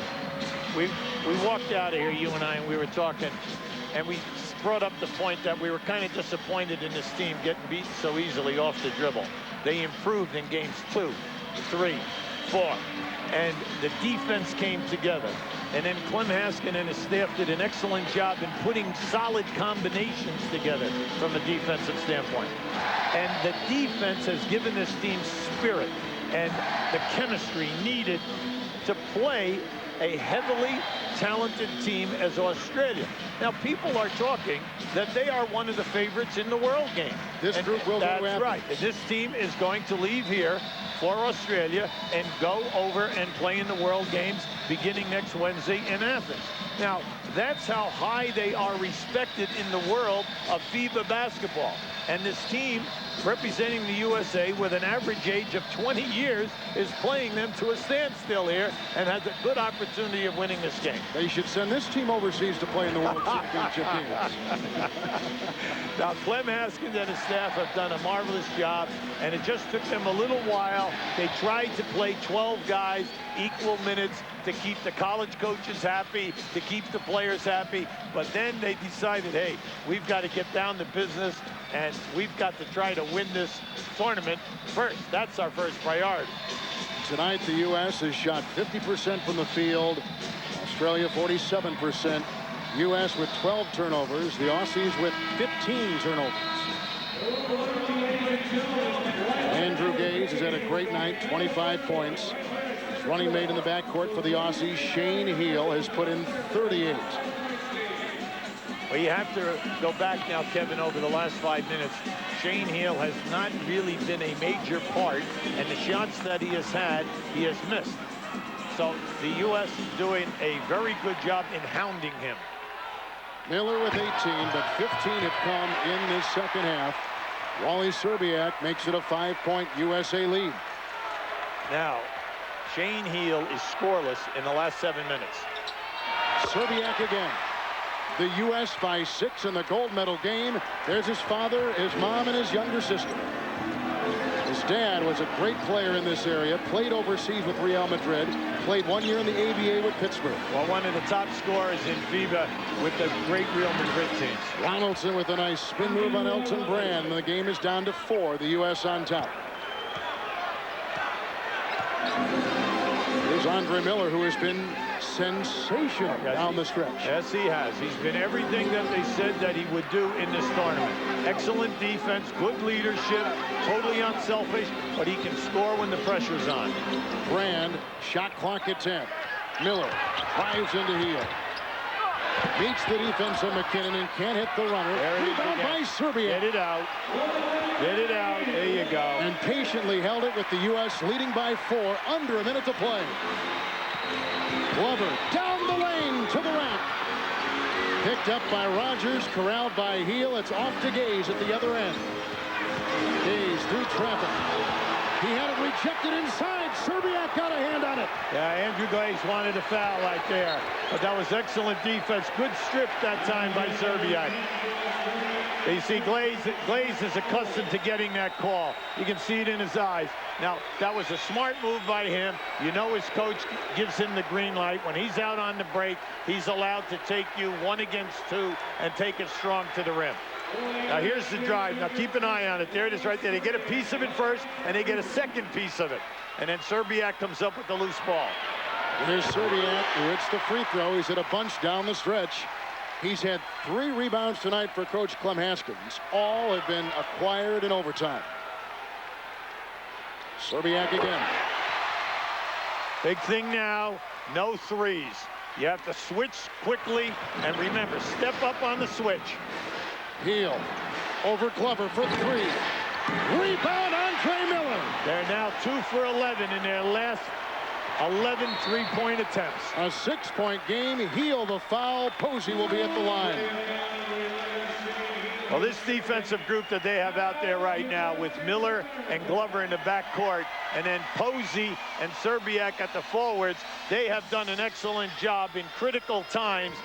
we walked out of here, you and I, and we were talking, and we brought up the point that we were kind of disappointed in this team getting beaten so easily off the dribble. They improved in games 2, 3, 4, and the defense came together. And then Clem Haskin and his staff did an excellent job in putting solid combinations together from a defensive standpoint. And the defense has given this team spirit and the chemistry needed to play a heavily talented team as Australia. Now, people are talking that they are one of the favorites in the world game. This group will That's right. And this team is going to leave here for Australia and go over and play in the World Games beginning next Wednesday in Athens. Now, that's how high they are respected in the world of FIBA basketball. And this team representing the USA with an average age of 20 years is playing them to a standstill here and has a good opportunity of winning this game. They should send this team overseas to play in the World Championship games. Now, Clem Haskins and his staff have done a marvelous job, and it just took them a little while. They tried to play 12 guys, equal minutes, to keep the college coaches happy, to keep the players happy. But then they decided, hey, we've got to get down to business, and we've got to try to win this tournament first. That's our first priority. Tonight, the U.S. has shot 50% from the field. Australia, 47%. U.S. with 12 turnovers. The Aussies with 15 turnovers. Andrew Gaze has had a great night, 25 points. His running mate in the backcourt for the Aussies, Shane Heel, has put in 38. Well, you have to go back now, Kevin, over the last 5 minutes. Shane Heel has not really been a major part, and the shots that he has missed. So the U.S. is doing a very good job in hounding him. Miller with 18, but 15 have come in this second half. Wally Serbiak makes it a 5-point USA lead. Now, Shane Heel is scoreless in the last 7 minutes. Serbiak again. The U.S. by 6 in the gold medal game. There's his father, his mom, and his younger sister. His dad was a great player in this area, played overseas with Real Madrid, played 1 year in the ABA with Pittsburgh. Well, one of the top scorers in FIBA with the great Real Madrid teams. Ronaldson with a nice spin move on Elton Brand, and the game is down to 4, the U.S. on top. Here's Andre Miller, who has been sensational down the stretch. Yes, he has. He's been everything that they said that he would do in this tournament. Excellent defense, good leadership, totally unselfish, but he can score when the pressure's on. Brand, shot clock at 10. Miller drives into Heel. Beats the defense of McKinnon and can't hit the runner. Rebound by Serbia. Get it out. Get it out. There you go. And patiently held it with the U.S. leading by 4, under a minute to play. Glover down the lane to the rack. Picked up by Rogers, corralled by Heel. It's off to Gaze at the other end. Gaze through traffic. He had it rejected inside. Serbiak got a hand on it. Yeah, Andrew Glaze wanted a foul right there. But that was excellent defense. Good strip that time by Serbiak. You see, Glaze is accustomed to getting that call. You can see it in his eyes. Now, that was a smart move by him. You know his coach gives him the green light. When he's out on the break, he's allowed to take you 1 against 2 and take it strong to the rim. Now, here's the drive. Now, keep an eye on it. There it is right there. They get a piece of it first, and they get a second piece of it. And then Serbiak comes up with the loose ball. Here's Serbiak, who hits the free throw. He's hit a bunch down the stretch. He's had 3 rebounds tonight for Coach Clem Haskins. All have been acquired in overtime. Serbiak again. Big thing now, no threes. You have to switch quickly, and remember, step up on the switch. Heel over Glover for 3. Rebound, Andre Miller. They're now 2 for 11 in their last 11 three-point attempts. A 6-point game. Heel the foul. Posey will be at the line. Well, this defensive group that they have out there right now with Miller and Glover in the backcourt, and then Posey and Serbiak at the forwards, they have done an excellent job in critical times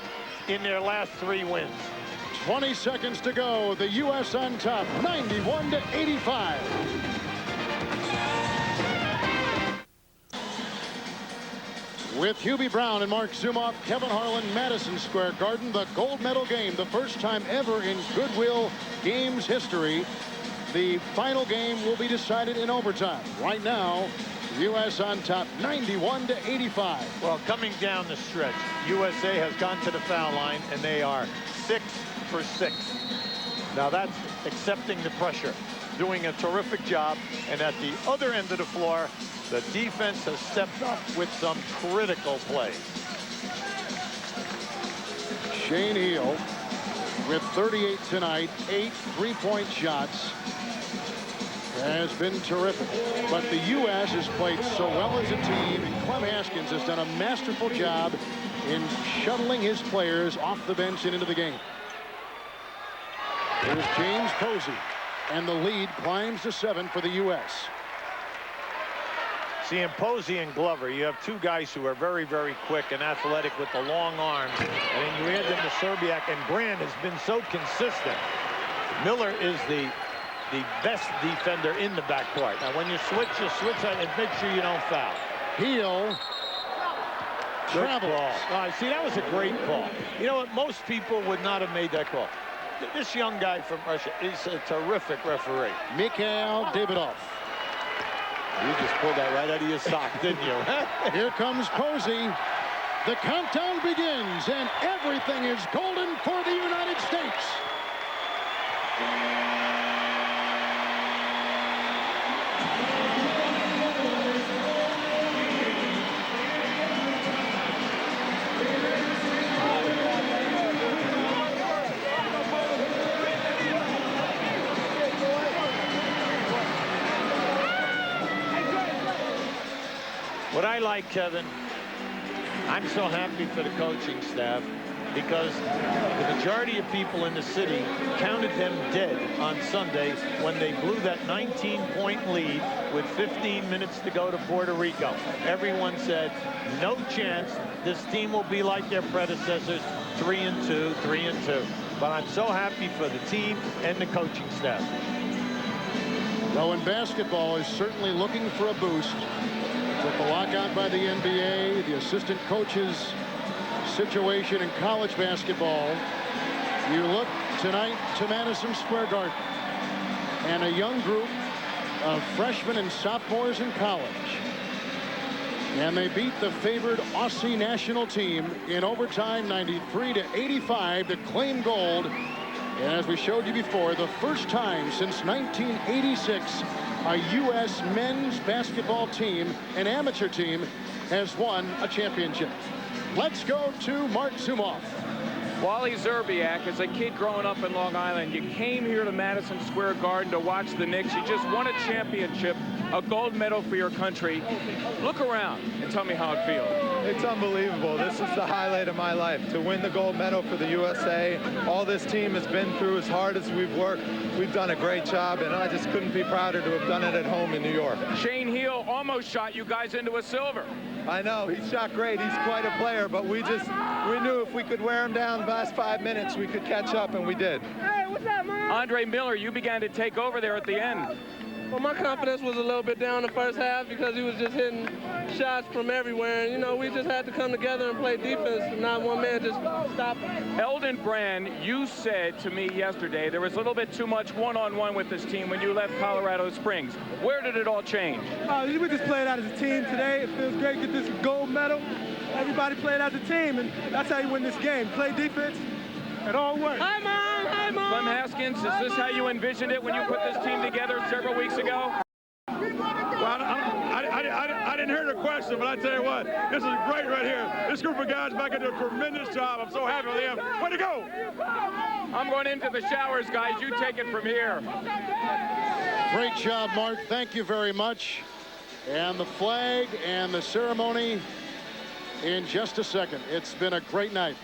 in their last 3 wins. 20 seconds to go. The U.S. on top, 91-85. With Hubie Brown and Mark Zumoff, Kevin Harlan, Madison Square Garden, the gold medal game, the first time ever in Goodwill Games history. The final game will be decided in overtime. Right now, U.S. on top, 91-85. Well, coming down the stretch, USA has gone to the foul line, and they are 6 for 6. Now that's accepting the pressure, doing a terrific job. And at the other end of the floor, the defense has stepped up with some critical plays. Shane Heel with 38 tonight, 8 3-point shots. Has been terrific. But the U.S. has played so well as a team, and Clem Haskins has done a masterful job in shuttling his players off the bench and into the game. Here's James Posey, and the lead climbs to 7 for the U.S. See, in Posey and Glover, you have 2 guys who are very, very quick and athletic with the long arms. And then you add them to Serbiak, and Brand has been so consistent. Miller is the best defender in the backcourt. Now, when you switch and make sure you don't foul. Heel travels. See, that was a great call. You know what? Most people would not have made that call. This young guy from Russia is a terrific referee. Mikhail Davidov. You just pulled that right out of your sock, didn't you? Here comes Posey. The countdown begins, and everything is golden for the United States. What I like, Kevin, I'm so happy for the coaching staff because the majority of people in the city counted them dead on Sunday when they blew that 19-point lead with 15 minutes to go to Puerto Rico. Everyone said, no chance. This team will be like their predecessors, 3-2, 3-2. But I'm so happy for the team and the coaching staff. Well, when basketball is certainly looking for a boost, with the lockout by the NBA, the assistant coaches situation in college basketball, you look tonight to Madison Square Garden and a young group of freshmen and sophomores in college. And they beat the favored Aussie national team in overtime, 93-85, to claim gold. And as we showed you before, the first time since 1986 a U.S. men's basketball team, an amateur team, has won a championship. Let's go to Mark Zumoff. Wally Zerbiak, as a kid growing up in Long Island, you came here to Madison Square Garden to watch the Knicks. You just won a championship, a gold medal for your country. Look around and tell me how it feels. it's unbelievable. This is the highlight of my life. To win the gold medal for the USA, all this team has been through, as hard as we've worked. We've done a great job, and I just couldn't be prouder to have done it at home in New York. Shane Heel almost shot you guys into a silver. I know, he shot great. He's quite a player, but we knew if we could wear him down the last 5 minutes, we could catch up, and we did. Hey, what's up, man? Andre Miller, you began to take over there at the end. Well, my confidence was a little bit down the first half because he was just hitting shots from everywhere. And, you know, we just had to come together and play defense, and not one man just stop him. Eldon Brand, you said to me yesterday there was a little bit too much one-on-one with this team when you left Colorado Springs. Where did it all change? We just played out as a team today. It feels great to get this gold medal. Everybody played as a team, and that's how you win this game. Play defense. It all works. Hi, Mom. Hi, Mom. Clem Haskins, is this how you envisioned it when you put this team together several weeks ago? Well, I didn't hear the question, but I tell you what, this is great right here. This group of guys back into a tremendous job. I'm so happy with them. Way to go! I'm going into the showers, guys. You take it from here. Great job, Mark. Thank you very much. And the flag and the ceremony in just a second. It's been a great night.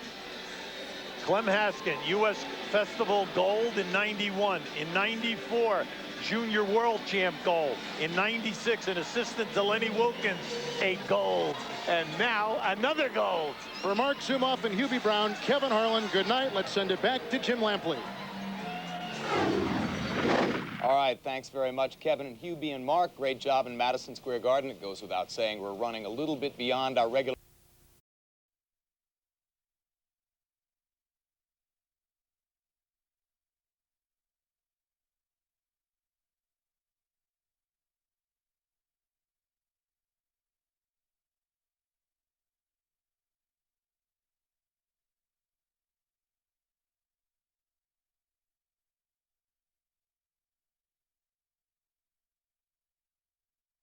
Clem Haskin, U.S. Festival gold in 91. In 94, Junior World Champ gold. In 96, an assistant to Lenny Wilkins, a gold. And now another gold. For Mark Zumoff and Hubie Brown, Kevin Harlan, good night. Let's send it back to Jim Lampley. All right, thanks very much, Kevin and Hubie and Mark. Great job in Madison Square Garden. It goes without saying we're running a little bit beyond our regular